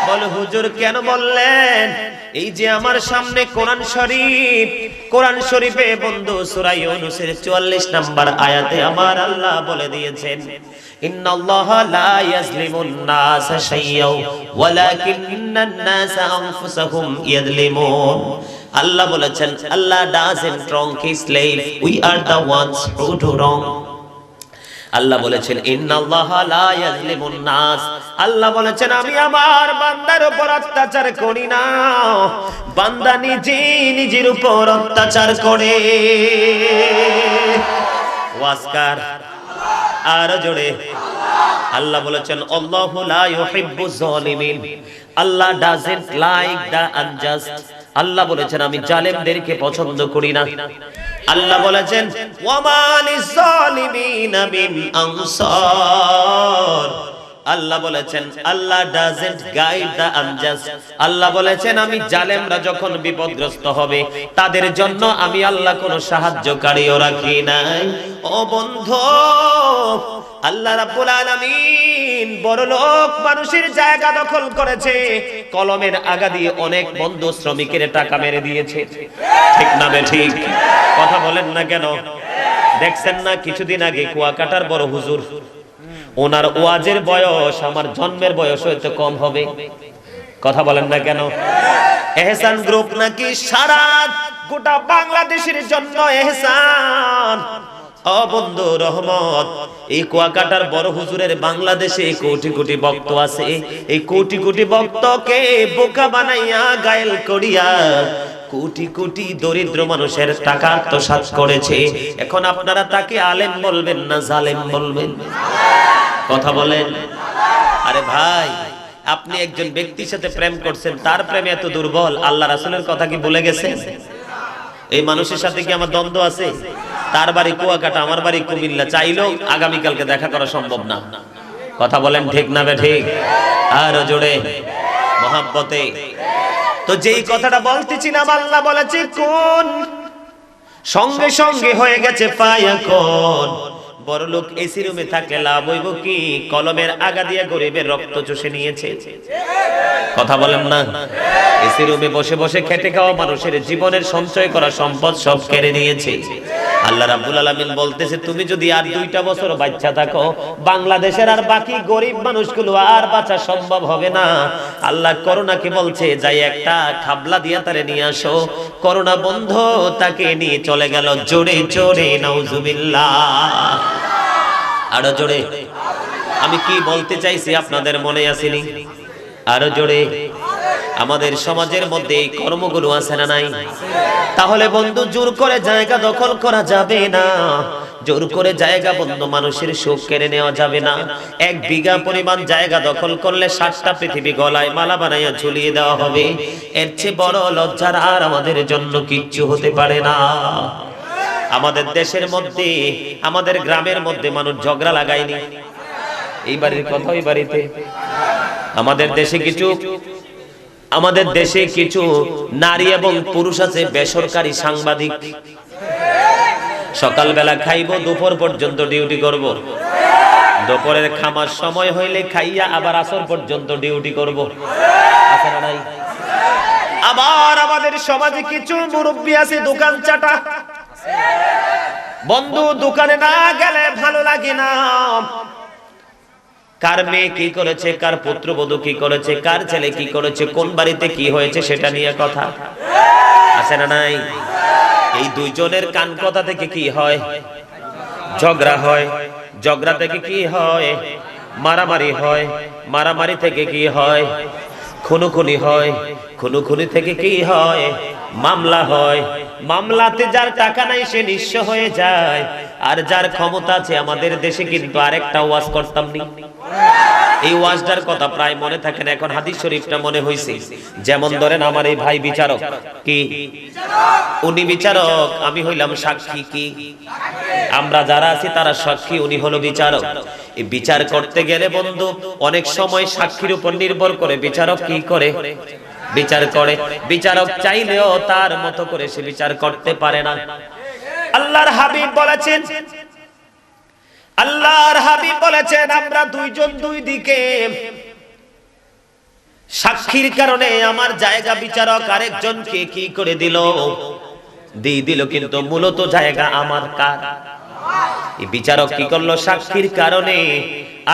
বলে হুজুর কেন বললেন? এই যে আমার সামনে কোরআন শরীফ, কোরআন শরীফে বন্ধু সূরা ইউনূসের 44 নম্বর আয়াতে আমার আল্লাহ বলে দিয়েছেন, ইন্নাল্লাহা লা ইয়াজলিমুন নাসা শাইয়্যাও ওয়ালাকিন্নান নাসা আনফুসাহুম ইয়াজলিমুন। আল্লাহ বলেছেন, আল্লাহ doesn't wrong his slave, we are the ones who do wrong. আল্লাহ বলেছেন ইন্নাল্লাহা লা ইয়াজলিমুন নাস, আল্লাহ বলেছেন আমি আমার বান্দার উপর অত্যাচার করি না, বান্দা নিজের উপর অত্যাচার করে। ওয়াজকার আর জোরে আল্লাহ বলেছেন আল্লাহু লা ইউহিব্বুজ জালিমিন, আল্লাহ ডাজন্ট লাইক দা আনজাস্ট, আল্লাহ বলেছেন আমি জালেমদেরকে পছন্দ করি না। আল্লাহ বলেছেন ওয়ামা লিজ-জালিমিনা মিন আনসার, আল্লাহ বলেছেন আল্লাহ ডাজন্ট গাইড দা আনজাস্ট, আল্লাহ বলেছেন আমি জালেমরা যখন বিপদগ্রস্ত হবে তাদের জন্য আমি আল্লাহ কোনো সাহায্যকারীও রাখি নাই। ও বন্ধু, আল্লাহ রাব্বুল আলামিন বড়লোক মানুষের জায়গা দখল করেছে, কলমের আগা দিয়ে অনেক বন্ধ শ্রমিকের টাকা মেরে দিয়েছে। ঠিক না বে ঠিক? কথা বলেন না কেন? দেখছেন না কিছুদিন আগে কুয়াকাটার বড় হুজুর, ওনার ওয়াজের বয়স আমার জন্মের বয়স হয়তো কম হবে। কথা বলেন না কেন? এহসান গ্রুপ নাকি সারা গোটা বাংলাদেশের জন্য এহসান। ও বন্ধু রহমত, এই কুয়াকাটার বড় হুজুরের বাংলাদেশে কোটি কোটি ভক্ত আছে, এই কোটি কোটি ভক্তকে বোকা বানাইয়া গায়েল করিয়া কোটি কোটি দরিদ্র মানুষের টাকা আত্মসাৎ করেছে। এখন আপনারা তাকে আলেম বলবেন না জালেম বলবেন? কথা বলেন। আরে ভাই, আপনি একজন ব্যক্তির সাথে প্রেম করছেন, তার প্রেমে এত দুর্বল, আল্লাহ রাসূলের কথা কি ভুলে গেছেন? এই মানুষের সাথে কি আমার দ্বন্দ্ব আছে? তার বাড়ি কুয়াকাটা, আমার বাড়ি কুমিল্লা, চাইলেও আগামীকালকে দেখা করা সম্ভব না। কথা বলেন ঠিক না বে ঠিক? আর জোরে মহব্বতে। তো যেই কথাটা বলতেছিলাম, আল্লাহ বলেছে কোন, সঙ্গে সঙ্গে হয়ে গেছে ফায়াকুন। বড়লোক এসি রুমে থাকলে লাভ হইব কি? কলমের আগা দিয়ে গরিবের রক্ত চুষে নিয়েছে। কথা বলেন না? এসি রুমে বসে বসে খেটে খাওয়া মানুষের জীবনের সঞ্চয় করা সম্পদ সব কেড়ে নিয়েছে। আল্লাহ রাব্বুল আলামিন বলতেছে তুমি যদি আর 2টা বছর বাচ্চা থাকো, বাংলাদেশের আর বাকি গরিব মানুষগুলো আর বাঁচা সম্ভব হবে না। আল্লাহ করোনাকে বলছে যাই একটা খাবলা দিয়া তারে নিয়ে আসো। করোনা বন্ধ, তাকে নিয়ে চলে গেল জোরে জোরে নাউজুবিল্লাহ। আরো জোরে। আমি কি বলতে চাইছি আপনাদের মনে আসেনি? আরো জোরে। আমাদের সমাজের মধ্যে এই কর্মগুলো আছে না নাই? তাহলে বন্ধু জোর করে জায়গা দখল করা যাবে না, জোর করে জায়গা বন্ধু মানুষের সুখ কেড়ে নেওয়া যাবে না। 1 বিঘা পরিমাণ জায়গা দখল করলে 7টা পৃথিবী গলায় মালা বানাইয়া ঝুলিয়ে দেওয়া হবে। এর চেয়ে বড় লজ্জার আর আমাদের জন্য কিচ্ছু হতে পারে না। আমাদের দেশের মধ্যে, আমাদের গ্রামের মধ্যে মানুষ ঝগড়া লাগায়নি। এই বাড়ির কথা ওই বাড়িতে। আমাদের দেশে কিছু নারী এবং পুরুষ আছে বেসরকারি সাংবাদিক। সকালবেলা খাইব, দুপুর পর্যন্ত ডিউটি করব, দুপুরের খামার সময় হইলে খাইয়া আবার আসর পর্যন্ত ডিউটি করব। আছে না নাই? আবার আমাদের সমাজে কিছু মুরব্বি আছে দোকান চাটা। বন্ধু দোকানে না গেলে ভালো লাগে না। কার মেয়ে কি করেছে, কার পুত্রবধূ কি করেছে, কার ছেলে কি করেছে, কোন বাড়িতে কি হয়েছে সেটা নিয়ে কথা আছে না নাই? এই দুইজনের কান কথা থেকে কি হয়? ঝগড়া হয়। ঝগড়া থেকে কি হয়? মারামারি হয়। মারামারি থেকে কি হয়? খুনোখুনি হয়। খুনোখুনি থেকে কি হয়? মামলা হয়। মামলাতে যার টাকা নাই সে নিঃস্ব হয়ে যায়। আর যার ক্ষমতা আছে, আমাদের দেশে কিন্তু আরেকটা ওয়াজ করতাম নি, এই ওয়াজটার কথা প্রায় মনে থাকে না, এখন হাদিস শরীফটা মনে হইছে। যেমন ধরেন আমার এই ভাই বিচারক, কি উনি বিচারক, আমি হইলাম সাক্ষী। কি আমরা যারা আছি তারা সাক্ষী, উনি হলো বিচারক। এই বিচার করতে গেলে বন্ধু অনেক সময় সাক্ষীর উপর নির্ভর করে বিচারক কি করে? বিচার করে। বিচারক চাইলেও তার মতো করে সে বিচার করতে পারে না। আল্লাহর হাবিব বলেছেন আমরা দুইজন দুই দিকে, সাক্ষীর কারণে আমার জায়গা বিচারক আরেকজনকে কি করে দিল? দিয়ে দিল, কিন্তু মূলত জায়গা আমার। কার? এই বিচারক কি করলো? সাক্ষীর কারণে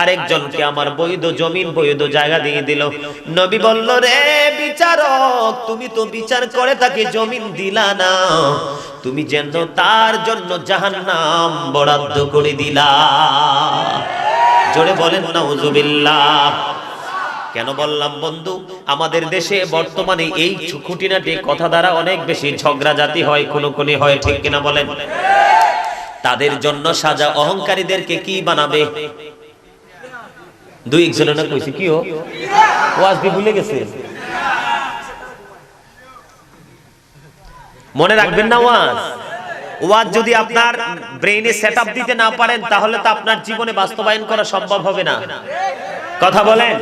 আরেকজনকে আমার বৈধ জমিন, বৈধ জায়গা দিয়ে দিল। নবী বলল রে বিচারক, তুমি তো বিচার করে তাকে জমিন দিলা না, তুমি যেন তার জন্য জাহান্নাম বরাদ্দ করে দিলা। জোরে বলেন নাউজুবিল্লাহ। কেন বললাম বন্ধু, আমাদের দেশে বর্তমানে এই খুঁটিনাটি কথা দ্বারা অনেক বেশি ঝগড়া জাতি হয়, খুনোখুনি হয়, ঠিক কিনা বলেন? তাদের জন্য সাজা অহংকারীদেরকে কি বানাবে? দুই একজনের না কইছে কি ওয়াজ দি ভুলে গেছে, মনে রাখবেন না ওয়াজ যদি আপনার ব্রেইনে সেটআপ দিতে না পারেন তাহলে তো আপনার জীবনে বাস্তবায়ন করা সম্ভব হবে না। কথা বলেন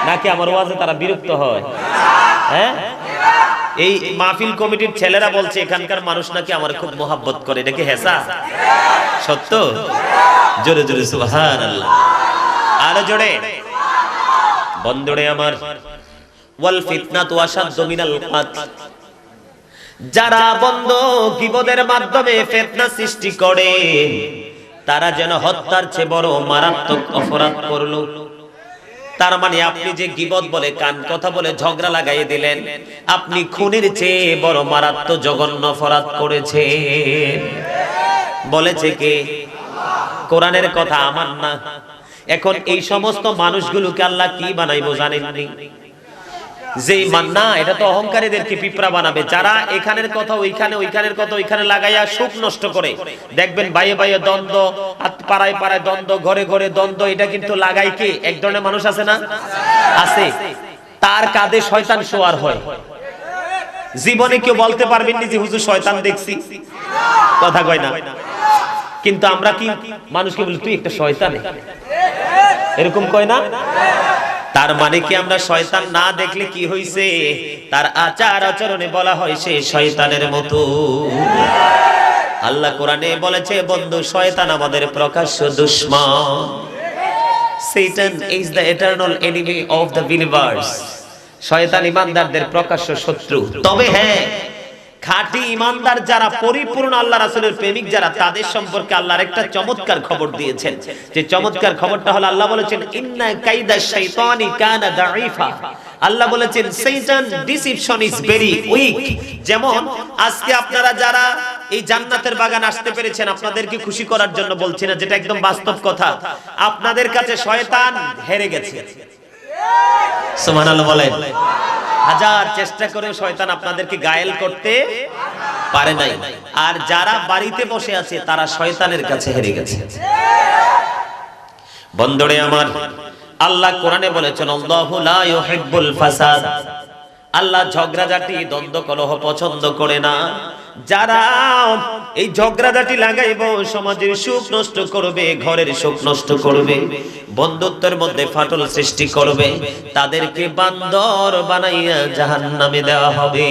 নাকি আমার ওয়াজে তারা বিরক্ত হয়? হ্যাঁ, এই মাহফিল কমিটির ছেলেরা বলছে এখানকার মানুষ নাকি আমার খুব মোহাব্বত করে, এটা কি হেসা? সত্য? জোরে জোরে সুবহানাল্লাহ, আরো জোরে। বন্ধুরে আমার, ওয়াল ফিতনাতু আশাদ্দু মিনাল কাতল, যারা বন্ধ গীবতের মাধ্যমে ফিতনা সৃষ্টি করে তারা যেন হত্যার চেয়ে বড় মারাত্মক অপরাধ করলো। তার মানে আপনি যে গীবত বলে, কান কথা বলে ঝগড়া লাগাই দিলেন, আপনি খুনের চেয়ে বড় মারাত্মক জঘন্য অপরাধ করেছেন। বলেছে কে? কোরআনের কথা, আমার না। এখন এই সমস্ত মানুষগুলোকে আল্লাহ কি বানাইবো জানেননি? যেই মান্না, এটা তো অহংকারীদেরকে পিঁপড়া বানাবে, যারা এখানের কথা ওইখানে, ওইখানের কথা ওইখানে লাগাইয়া সুখ নষ্ট করে। দেখবেন বাইয়ে বাইয়ে দ্বন্দ্ব, পাড়ায় পাড়ায় দ্বন্দ্ব, ঘরে ঘরে দ্বন্দ্ব, এটা কিন্তু লাগাই কে? এক ধরনের মানুষ আছে না? আছে। তার কাঁধে শয়তান শোয়ার হয়। জীবনে কেউ বলতে পারবেন না যে হুজুর শয়তান দেখছি, কথা কয় না। কিন্তু আমরা কি মানুষকে বলি তুই একটা শয়তান, এরকম কয় না? তার মানে কি আমরা শয়তান না দেখলে কি হইছে? তার আচার আচরণে বলা হয় সে শয়তানের মতো। আল্লাহ কোরআনে বলেছে বন্ধু, শয়তান আমাদের প্রকাশ্য দুশমন। Satan is the eternal enemy of the believers. শয়তান ঈমানদারদের প্রকাশ্য শত্রু। তবে হ্যাঁ, খাঁটি ঈমানদার যারা, পরিপূর্ণ আল্লাহ রাসূলের প্রেমিক যারা, তাদের সম্পর্কে আল্লাহর একটা চমৎকার খবর দিয়েছেন। যে চমৎকার খবরটা হলো আল্লাহ বলেছেন ইন্না কাইদাশ শাইতানি কানা দাঈফা। আল্লাহ বলেছেন শয়তান ডিসিপশন ইজ ভেরি উইক। যেমন আজকে আপনারা যারা এই জান্নাতের বাগান আসতে পেরেছেন, আপনাদেরকে খুশি করার জন্য বলছি না, যেটা একদম বাস্তব কথা, আপনাদের কাছে শয়তান হেরে গেছে। সুবহানাল্লাহ বলেন। হাজার চেষ্টা করেও শয়তান আপনাদেরকে গায়েল করতে পারে নাই। আর যারা বাড়িতে বসে আছে তারা শয়তানের কাছে হেরে গেছে। বন্ধুরে আমার, আল্লাহ কোরআনে বলেছেন আল্লাহু লা ইউহিব্বুল ফাসাদ, আল্লাহ ঝগড়াঝাটি দ্বন্দ্ব কলহ পছন্দ করে না। যারা এই ঝগড়াঝাটি লাগাইবো, সমাজের সুখ নষ্ট করবে, ঘরের সুখ নষ্ট করবে, বন্ধুত্বের মধ্যে ফাটল সৃষ্টি করবে, তাদেরকে বান্দর বানাইয়া জাহান্নামে দেওয়া হবে।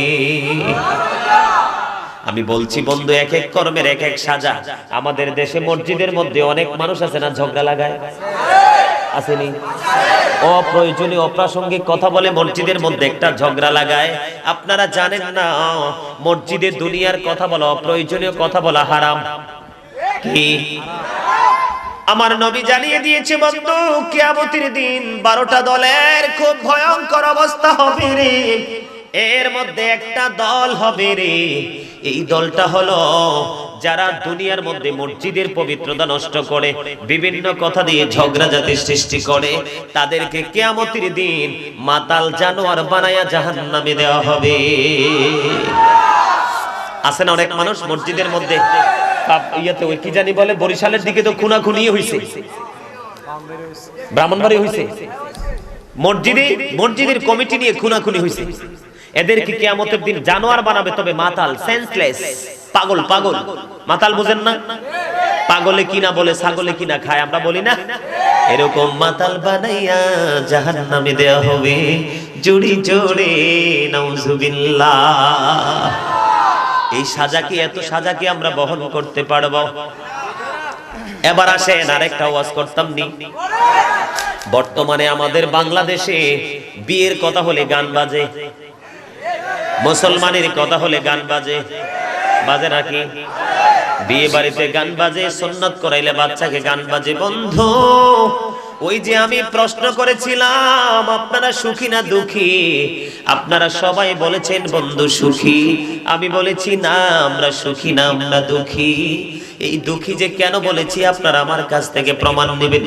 আমি বলছি বন্ধু, এক এক কর্মের এক এক সাজা। আমাদের দেশে মসজিদের মধ্যে অনেক মানুষ আছে না ঝগড়া লাগায়, আসেনি? অপ্রয়োজনীয় অপ্রাসঙ্গিক কথা বলে মসজিদের মধ্যে একটা ঝগড়া লাগায়। আপনারা জানেন না মসজিদে দুনিয়ার কথা বলা, অপ্রয়োজনীয় কথা বলা হারাম। কি? আমার নবী জানিয়ে দিয়েছে বন্ধু, কিয়ামতের দিন 12টা দলের খুব ভয়ঙ্কর অবস্থা হবে রে। এর মধ্যে একটা দল হবে রে, এই দলটা হলো যারা দুনিয়ার মধ্যে মসজিদের পবিত্রতা নষ্ট করে, বিভিন্ন কথা দিয়ে ঝগড়াঝাটি সৃষ্টি করে, তাদেরকে কিয়ামতের দিন মাতাল জানোয়ার বানায়া জাহান্নামে দেওয়া হবে। আছে না অনেক মানুষ মসজিদের মধ্যে, ইয়াতে ওই কি জানি বলে, বরিশালের দিকে তো খুনাখুনি হইছে, ব্রাহ্মণবাড়ি হইছে, মসজিদের কমিটি নিয়ে খুনাখুনি হইছে। এদেরকে কিয়ামতের দিন জানোয়ার বানাবে, তবে মাতাল, সেন্সলেস, পাগল। পাগল মাতাল বুঝেন না? পাগলে কিনা বলে ছাগলে কিনা খায়, আমরা বলি না? এরকম মাতাল বানাইয়া জাহান্নামে দেওয়া হবে। জুড়ি জোরে নাউজুবিল্লাহ। এই সাজা কি, এত সাজা কি আমরা বহন করতে পারবো? এবার আসেন আরেকটা ওয়াজ করতাম নি। বর্তমানে আমাদের বাংলাদেশে বিয়ের কথা হলে গান বাজে, মুসলমানের কথা হলে গান বাজে, বাজে নাকি? বিয়ে বাড়িতে গান বাজে, সুন্নাত করাইলে বাচ্চাকে গান বাজে। বন্ধু, ওই যে আমি প্রশ্ন করেছিলাম আপনারা সুখী না দুঃখী, আপনারা সবাই বলেছেন বন্ধু সুখী। আমি বলেছি না, আমরা সুখী না, আমরা দুঃখী। এই দুঃখী যে কেন বলেছি আপনারা আমার কাছ থেকে প্রমাণ নেবেন।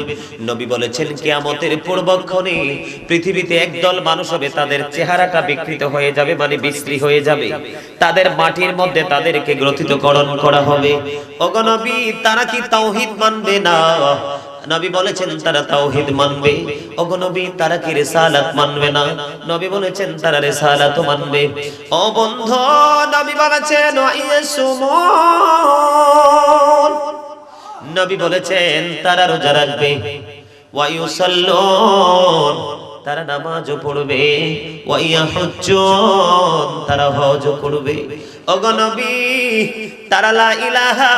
নবী বলেছেন কিয়ামতের পূর্বক্ষণে পৃথিবীতে একদল মানুষ হবে, তাদের চেহারাটা বিকৃত হয়ে যাবে, মানে বিশ্রী হয়ে যাবে, তাদের মাটির মধ্যে তাদেরকে গ্রথিতকরণ করা হবে। ওগো নবী, তারা কি তাওহীদ মানবে না? নবী বলেছেন তারা তাওহীদ মানবে। ওগো নবী, তারা কি রিসালাত মানবে না? নবী বলেছেন তারা রিসালাতও মানবে। ও বন্ধু, নবী বলেছেন ওয়াইয়াসুমুন, নবী বলেছেন তারা রোজা রাখবে। ওয়ায়ুসাল্লুন, তারা নামাজও পড়বে। ওয়ায়াহুজ্জুন, তারা হজও করবে। ওগো নবী, তারা লা ইলাহা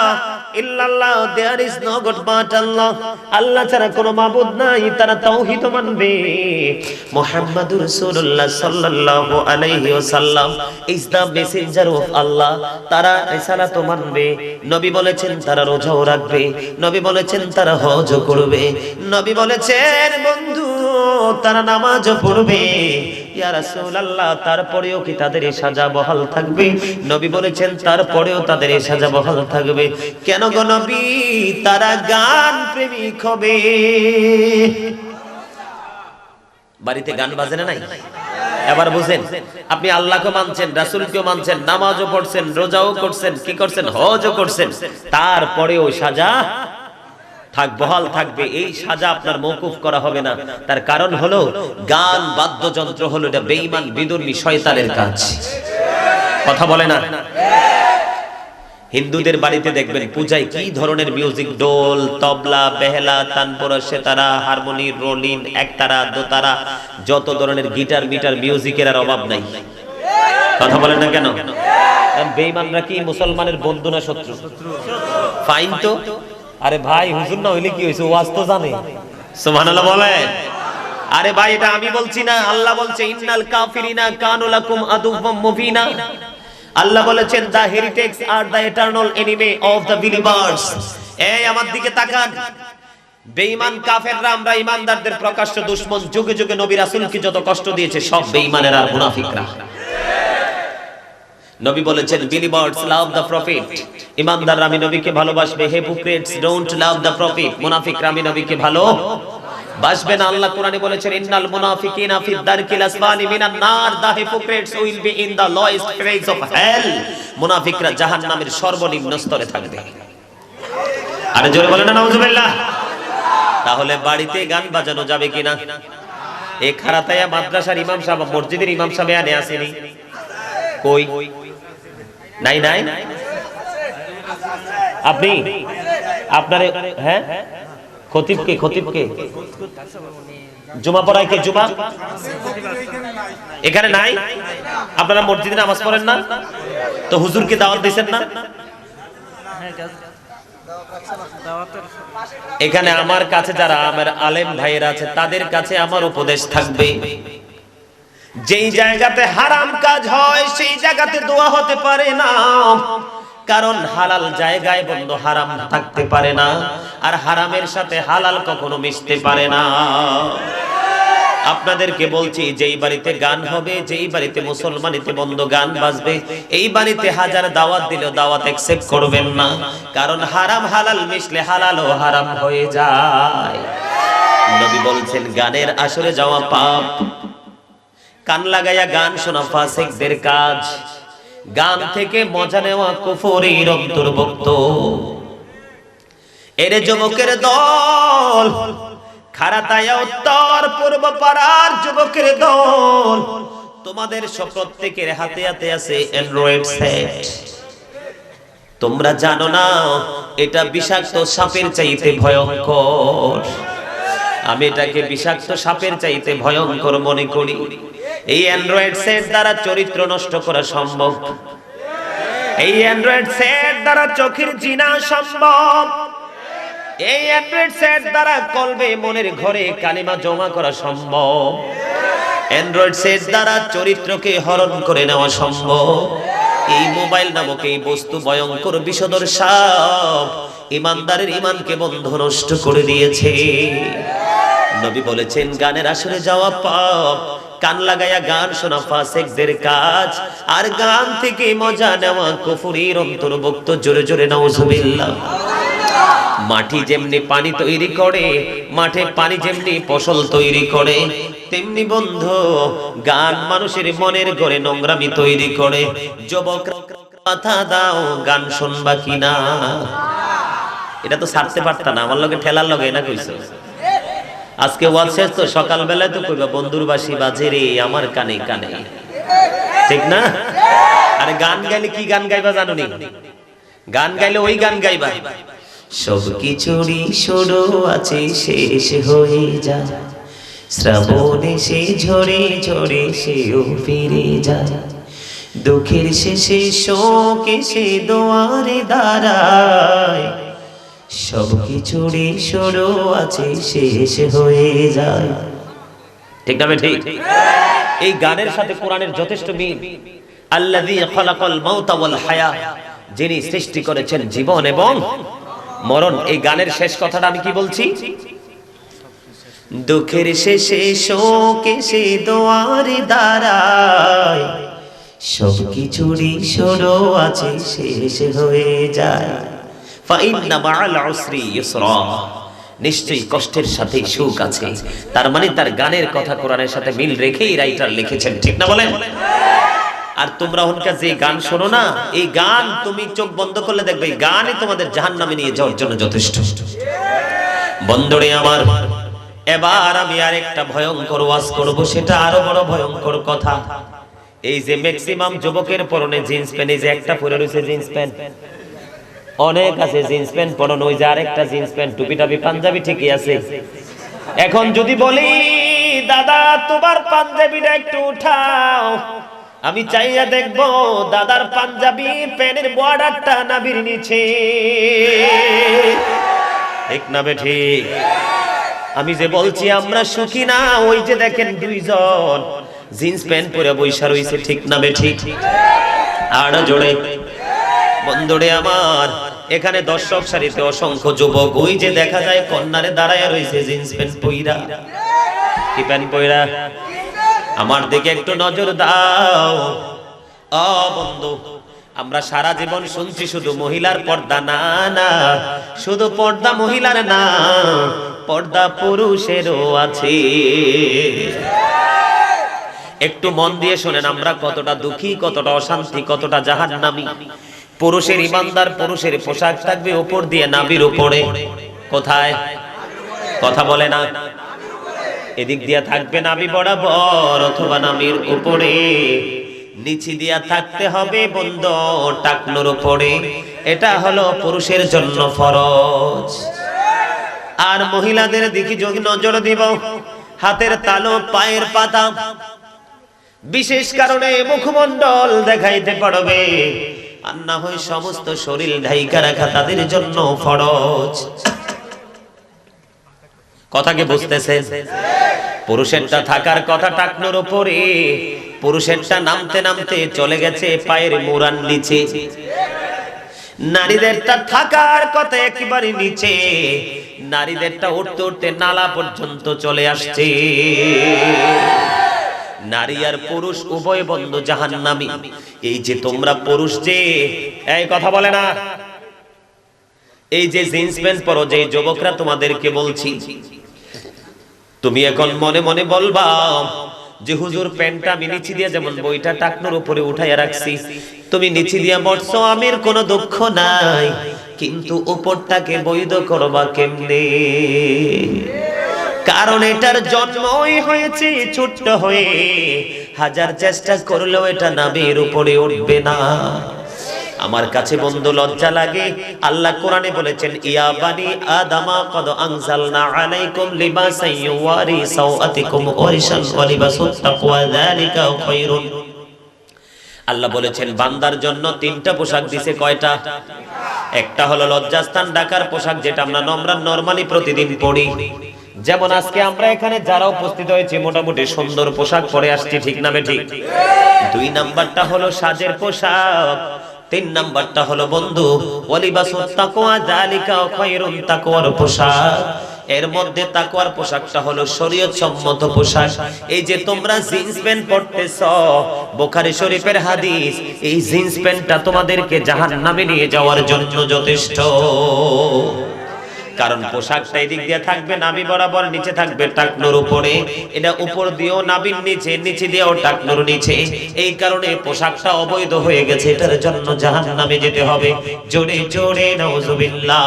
ইল্লাল্লাহ, there is no god but Allah, আল্লাহ ছাড়া কোনো মাবুদ নাই, তারা তাওহীদ মানবে। মুহাম্মাদুর রাসূলুল্লাহ সাল্লাল্লাহু আলাইহি ওয়াসাল্লাম is the messenger of Allah, তারা রিসালাত মানবে। নবী বলেছেন তারা রোজাও রাখবে। নবী বলেছেন তারা হজও করবে। নবী বলেছেন বন্ধু, তারা নামাজও পড়বে। ইয়া রাসূলুল্লাহ, তারপরেও কি তাদের এই সাজা বহাল থাকবে? নবী বলেছেন তারপরেও তাদের এই সাজা বহাল থাকবে। কেন গো নবী? তারা গান প্রেমিক হবে। বাড়িতে গান বাজে না নাই? এবার বুঝেন, আপনি আল্লাহকে মানছেন, রাসূলকেও মানছেন, নামাজও পড়ছেন, রোজাও করছেন, কি করছেন? হজও করছেন, তারপরেও সাজা বহাল থাকবে। এই সাজা আপনার মওকুফ করা হবে না। তার কারণ হলো গান বাদ্যযন্ত্র হলো এটা বেঈমান বিদুর্মী শয়তানের কাজ। কথা বলে না? হিন্দুদের বাড়িতে দেখবেন পূজায় কি ধরনের মিউজিক, ডোল, তবলা, বেহেলা, তানপুরা, সেতারা, হারমোনি, রোলিন, একতারা, দোতারা, যত ধরনের গিটার মিটার মিউজিকের আর অভাব নাই। কথা বলেন না কেন? বেঈমানরা কি মুসলমানের বন্ধু না শত্রু? ফাইন তো। আরে ভাই, হুজুর না হইলে কি হইছে? ওয়াজ তো জানে। সুবহানাল্লাহ বলেন। আরে ভাই, এটা আমি বলছি না, আল্লাহ বলছে ইন্নাল কাফিরিনা কানু লাকুম আদুওয়াম মুবিনা। আল্লাহ বলেছেন the heretics are the eternal enemy of the believers. এই আমার দিকে তাকান। বেঈমান কাফেররা আমরা ঈমানদারদের প্রকাশ্য দুশমন। যুগে যুগে নবী রাসূলকে যত কষ্ট দিয়েছে সব বেঈমানেরা আর মুনাফিকরা। নবী বলেছেন বিলিভার্স লাভ দ্য প্রফেট, ঈমানদাররা আমি নবীকে ভালোবাসবে। Hypocrites don't love the prophet, মুনাফিকরা আমি নবীকে ভালোবাসবে না। আল্লাহ কোরআনে বলেছেন ইন্নাল মুনাফিকিনা ফিদ দারকিল আসফালি মিনান নার, the hypocrites will be in the lowest phase of hell, মুনাফিকরা জাহান্নামের সর্বনিম্ন স্তরে থাকবে। আরে জোরে বলেন না নাউজুবিল্লাহ। তাহলে বাড়িতে গান বাজানো যাবে কিনা? এই খারাতায়া মাদ্রাসার ইমাম সাহেব, মসজিদের ইমাম সাহেব আনে আসেনি? কই নাই? নাই আপনি আপনারে, হ্যাঁ, খতিবকে জুমা পড়ায় কে? জুমা এখানে নাই? আপনারা মসজিদে নামাজ পড়েন না তো হুজুরকে দাওয়াত দিবেন না? এখানে আমার কাছে যারা আমার আলেম ভাইয়েরা আছে তাদের কাছে আমার উপদেশ থাকবে, যেই জায়গাতে হারাম কাজ হয় সেই জায়গাতে দোয়া হতে পারে না। কারণ হালাল জায়গায় বন্ধু হারাম থাকতে পারে না, আর হারামের সাথে হালাল কখনো মিশতে পারে না। আপনাদেরকে বলছি, যেই বাড়িতে গান হবে, যেই বাড়িতে মুসলমানিতে বন্ধ গান বাজবে, এই বাড়িতে হাজার দাওয়াত দিলেও দাওয়াত অ্যাকসেপ্ট করবেন না। কারণ হারাম হালাল মিশলে হালালও হারাম হয়ে যায়। নবী বলছেন গানের আসরে যাওয়া পাপ। কান লাগাইয়া গান শোনা ফাসিকদের কাজ। গান থেকে মজা নেওয়া কুফরের অন্তর্ভুক্ত। এরে যুবকের দল, খারাতায়া উত্তর পূর্ব পাড়ার যুবকের দল, তোমাদের সব প্রত্যেকের হাতে হাতে আছে অ্যান্ড্রয়েড সেট। তোমরা জানো না এটা বিষাক্ত সাপের চাইতে ভয়ঙ্কর। আমি এটাকে বিষাক্ত সাপের চাইতে ভয়ঙ্কর মনে করি। এই অ্যান্ড্রয়েড সেট দ্বারা চরিত্র নষ্ট করা সম্ভব। এই অ্যান্ড্রয়েড সেট দ্বারা চোখের জিনা সম্ভব। এই অ্যান্ড্রয়েড সেট দ্বারা কলবে মনের ঘরে কালিমা জমা করা সম্ভব। অ্যান্ড্রয়েড সেট দ্বারা চরিত্রকে হরণ করে নেওয়া সম্ভব। এই মোবাইল নামক এই বস্তু ভয়ঙ্কর বিষধর সাপ, ঈমানদারের ঈমানকে বন্ধ নষ্ট করে দিয়েছে। নবী বলেছেন গানের আসরে যাওয়া পাপ, কান লাগায়া গান শোনা ফাসিকদের কাজ, আর গান থেকে মজা নেওয়া কুফরির অন্তর্ভুক্ত। জোরে জোরে নাউজুবিল্লাহ। মাটি যেমনি পানি তৈরি করে, মাঠে পানি যেমনি ফসল তৈরি করে, তেমনি বন্ধু গান মানুষের মনের ঘরে নোংরামি তৈরি করে। যুবক কথা দাও, গান শুনবা কিনা? এটা তো ছাড়তে পারতা না, আমার লগে ঠেলার লগে না কইছো। আজকে ওয়াজ শেষ তো সকাল বেলায় তো কইবা বন্ধুর বাসি বাজে রে আমার কানে কানে, ঠিক না? আরে গান গাইলে কি গান গাইবা জানো নি? গান গাইলে ওই গান গাইবা, সব কিছুরই শুরু আছে শেষ হয়ে যায়, শ্রাবণে সে ঝরে ঝরে সেও ফিরে যায়, দুঃখের শেষে শোক এসে দোয়ারে দাঁড়ায়, সব কিছুরই শুরু আছে শেষ হয়ে যায়। ঠিক না ঠিক? এই গানের সাথে কোরআনের যথেষ্ট মিল। আল্লাযী খালাকাল মাউতা ওয়াল হায়া, যিনি সৃষ্টি করেছেন জীবন এবং মরণ। এই গানের শেষ কথাটা আমি কি বলছি? দুঃখের শেষে শোক এসে দোয়ারে দাঁড়ায়, সব কিছুরই শুরু আছে শেষ হয়ে যায়। ফাইন্না মাআল উসরি ইউসরা, নিশ্চয়ই কষ্টের সাথে সুখ আছে। তার মানে তার গানের কথা কোরআনের সাথে মিল রেখেই রাইটার লিখেছেন, ঠিক না বলেন? আর তোমরা হনকার যে গান শোনো না, এই গান তুমি চোখ বন্ধ করলে দেখবে এই গানই তোমাদের জাহান্নামে নিয়ে যাওয়ার জন্য যথেষ্ট। বন্ধুরে আমার, এবার আমি আরেকটা ভয়ঙ্কর ওয়াজ করব, সেটা আরো বড় ভয়ঙ্কর কথা। এই যে ম্যাক্সিমাম যুবকের পরনে জিন্স প্যান্ট, এই যে একটা পরে রয়েছে জিন্স প্যান্ট, অনেক আছে জিন্স প্যান্ট পরনে, ওই যে আরেকটা জিন্স প্যান্ট, টুপি টাপি পাঞ্জাবি ঠিকই আছে। এখন যদি বলি দাদা তোমার পাঞ্জাবিটা একটু উঠাও, আমি চাইয়া দেখব দাদার পাঞ্জাবি প্যানের বর্ডারটা নাভির নিচে, ঠিক না ঠিক? আমি যে বলছি আমরা সুখী না, ওই যে দেখেন দুইজন জিন্স প্যান্ট পরে বৈশা রইছে, ঠিক না ঠিক? আর জোরে বন্ধুরে আমার, এখানে দর্শক সারিতে অসংখ্য যুবক, ওই যে দেখা যায় কন্যারে দাঁড়ায় রইছে জিন্স প্যান্ট পইরা। কি প্যান্ট পইরা? আমার দিকে একটু নজর দাও। ও বন্ধু, আমরা সারা জীবন শুনছি শুধু মহিলার পর্দা, না না, শুধু পর্দা মহিলার না, পর্দা পুরুষেরও আছে। একটু মন দিয়ে শোনেন, আমরা কতটা দুঃখী, কতটা অশান্তি, কতটা জাহান্নামী। পুরুষের ইমানদার পুরুষের পোশাক থাকবে উপর দিয়ে নাভির উপরে। কোথায়? কথা বলে না। এদিক দিয়া থাকবে নাভি বরাবর অথবা নাভির উপরে, নিচে দিয়া থাকতে হবে বন্ধ টাকনোর উপরে। এটা হলো পুরুষের জন্য ফরজ। আর মহিলাদের দিকে যদি নজর দিব, হাতের তালু, পায়ের পাতা, বিশেষ কারণে মুখমণ্ডল দেখাইতে পারবে, আর না হয় সমস্ত শরীর ঢাইকা রাখা তাদের জন্য ফরজ। কথাকে বুঝতেছেন? পুরুষেরটা থাকার কথা টাকনোর উপরে, পুরুষেরটা নামতে নামতে চলে গেছে পায়ের মুড়ার নিচে। নারীদেরটা থাকার কথা একেবারে নিচে, নারীদেরটা উঠতে উঠতে নালা পর্যন্ত চলে আসছে। নারী আর পুরুষ উভয় বন্ধু জাহান্নামী। এই যে তোমরা পুরুষ যে, এই কথা বলে না, এই যে জিন্স প্যান্ট পরো যে যুবকরা, তোমাদেরকে বলছি, তুমি এখন মনে মনে বলবা যে হুজুর প্যান্টটা আমি নিচে দিয়ে, যেমন বইটা টাকনোর উপরে উঠাইয়া রাখছি, তুমি নিচে দিয়া বসছো, আমির কোনো দুঃখ নাই, কিন্তু উপরটাকে বৈধ করবা কেমনে? কারণ এটার জন্মই হয়েছে ছোট্ট হয়ে, হাজার চেষ্টা করলেও এটা নাভির উপরে উঠবে না। আমার কাছে বন্ধু লজ্জা লাগে, আল্লাহ কোরআনে বলেছেন, ইয়া বানি আদামা কদ আনজালনা আলাইকুম লিবাসান ইউয়ারি সাওআতিকুম ওয়ারিশান ওয়া লিবাসুত তাকওয়া যালিকা খায়রুন। আল্লাহ বলেছেন বান্দার জন্য তিনটা পোশাক দিয়েছে। কয়টা? একটা হলো লজ্জাস্থান ঢাকার পোশাক, যেটা আমরা নরমালি প্রতিদিন পরি। যেমন আজকে আমরা এখানে যারা উপস্থিত হয়েছে মোটামুটি সুন্দর পোশাক পরে আসছি, ঠিক না ঠিক? দুই নাম্বারটা হলো সাজের পোশাক, তিন নাম্বারটা হলো বন্ধু ওয়ালিবাসুত তাকওয়া যালিকা খায়রুন, তাকওয়ার পোশাক। এর মধ্যে তাকওয়ার পোশাকটা হলো শরীয়ত সম্মত পোশাক। এই যে তোমরা জিন্স প্যান্ট পরতেছো, বুখারী শরীফের হাদিস, এই জিন্স প্যান্টটা তোমাদেরকে জাহান্নামে নিয়ে যাওয়ার জন্য যথেষ্ট। কারণ পোশাকটা এদিক দিয়ে থাকবে নাভি বরাবর, নিচে থাকবে টাকনুর উপরে, এটা উপর দিয়েও নাভির নিচে, নিচে দিয়েও টাকনুর নিচে। এই কারণে পোশাকটা অবৈধ হয়ে গেছে, এটার জন্য জাহান্নামে যেতে হবে। জোরে জোরে নাউজুবিল্লাহ।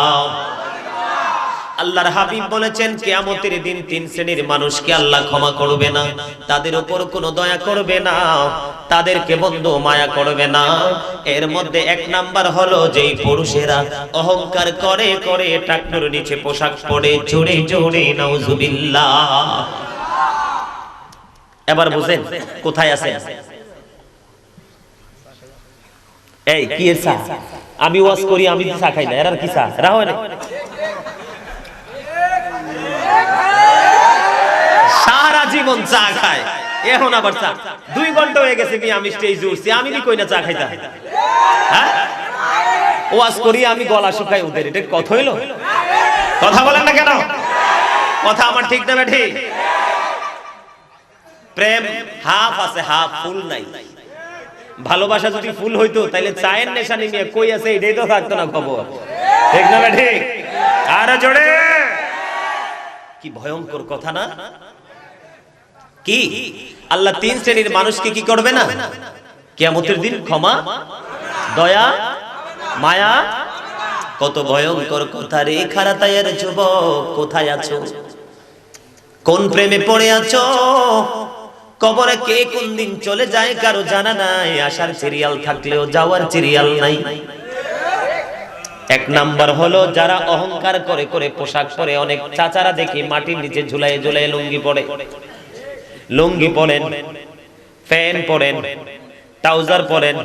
আল্লাহর হাবিব বলেছেন কিয়ামতের দিন তিন শ্রেণীর মানুষকে আল্লাহ ক্ষমা করবে না, তাদের উপর কোনো দয়া করবে না, তাদেরকে বন্ধু মায়া করবে না। এর মধ্যে এক নাম্বার হলো যেই পুরুষেরা অহংকার করে করে টাকনুর নিচে পোশাক পরে। জোরে জোরে নাউজুবিল্লাহ। এবার বুঝেন কোথায় আছে। এই কি এসা, আমি ওয়াজ করি, আমি চা খাই না, এর কি চা রাহো না। সারা জীবন চা খায়, এখন আবার চা। 2 ঘন্টা হয়ে গেছে কি আমি স্টেজে উঠছি, আমি কি কই না চা খাইতা? হ্যাঁ, ওয়াজ করি আমি, গলা শুকাই ওদের, এটা কথা হইলো? কথা বলেন না কেন? কথা আমার ঠিক না ঠিক? প্রেম হাফ আছে, হাফ ফুল নাই। ভালোবাসা যদি ফুল হইতো তাহলে চায়ের নেশা নিয়ে কই আছে এটাই তো থাকতো না খবর, ঠিক না ঠিক? আরে জোরে, কি ভয়ঙ্কর কথা না? কি আল্লাহ তিন শ্রেণীর মানুষকে কি করবে না কিয়ামতের দিন? ক্ষমা, দয়া, মায়া। কত ভয়ঙ্কর কথা রে। খারাতায়ের যুবক কোথায় আছো? কোন প্রেমে পড়ে আছো? কবরে কে কোন দিন চলে যায় কারো জানা নাই। আসার সিরিয়াল থাকলেও যাওয়ার সিরিয়াল নাই। এক নাম্বার হলো যারা অহংকার করে করে পোশাক পরে। অনেক চাচারা দেখি মাটির নিচে ঝুলায় ঝুলায় লুঙ্গি পরে। লুঙ্গি পরেন, প্যান্ট পরেন, ট্রাউজার পরেন,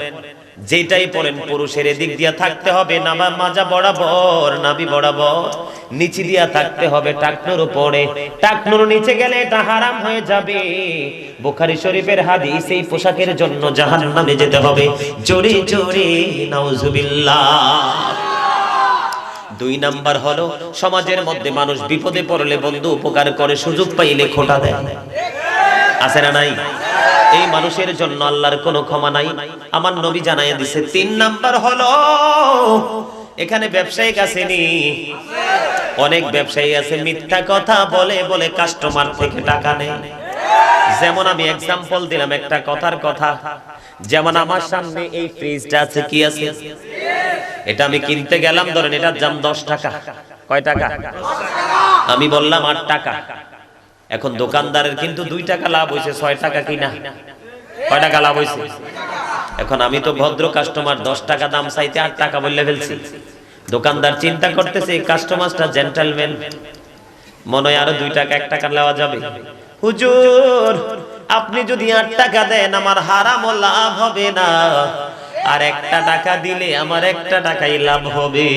যেটাই পরেন পুরুষের এদিক দিয়া থাকতে হবে নাভা মাজা বরাবর, নাভি বরাবর, নিচে দিয়া থাকতে হবে টাকনুর উপরে। টাকনুর নিচে গেলে এটা হারাম হয়ে যাবে। বুখারী শরীফের হাদিস, এই পোশাকের জন্য জাহান্নামে যেতে হবে। জোরে জোরে নাউজুবিল্লাহ। 2 নাম্বার হলো সমাজের মধ্যে মানুষ বিপদে পড়লে বন্ধু উপকার করে, সুযোগ পাইলে খোঁটা দেয়। আছে না নাই? এই মানুষের জন্য আল্লাহর কোনো ক্ষমা নাই। আমার নবী জানাইয়া দিছে 3 নাম্বার হলো, এখানে ব্যবসায়িক আসেনি, অনেক ব্যবসায়ী আছে মিথ্যা কথা বলে বলে কাস্টমার থেকে টাকা নেয়। যেমন আমি এক্সাম্পল দিলাম একটা কথার কথা, যেমন আমার সামনে এই ফ্রিজটা আছে, কি আছে? এটা আমি কিনতে গেলাম, ধরেন এটার দাম 10 টাকা। কয় টাকা? আমি বললাম 8 টাকা। এখন দোকানদারের কিন্তু 2 টাকা লাভ হইছে, 6 টাকা কিনা। কয় টাকা লাভ হইছে? এখন আমি তো ভদ্র কাস্টমার, 10 টাকা দাম চাইতে 8 টাকা বললে ফেলছি। দোকানদার চিন্তা করতেছে এই কাস্টমারটা জেন্টলম্যান, মনে হয় আরো 2 টাকা 1 টাকা নেওয়া যাবে। হুজুর আপনি যদি 8 টাকা দেন আমার হারাম লাভ হবে না, আর 1 টাকা দিলে আমার 1 টাকাই লাভ হবে।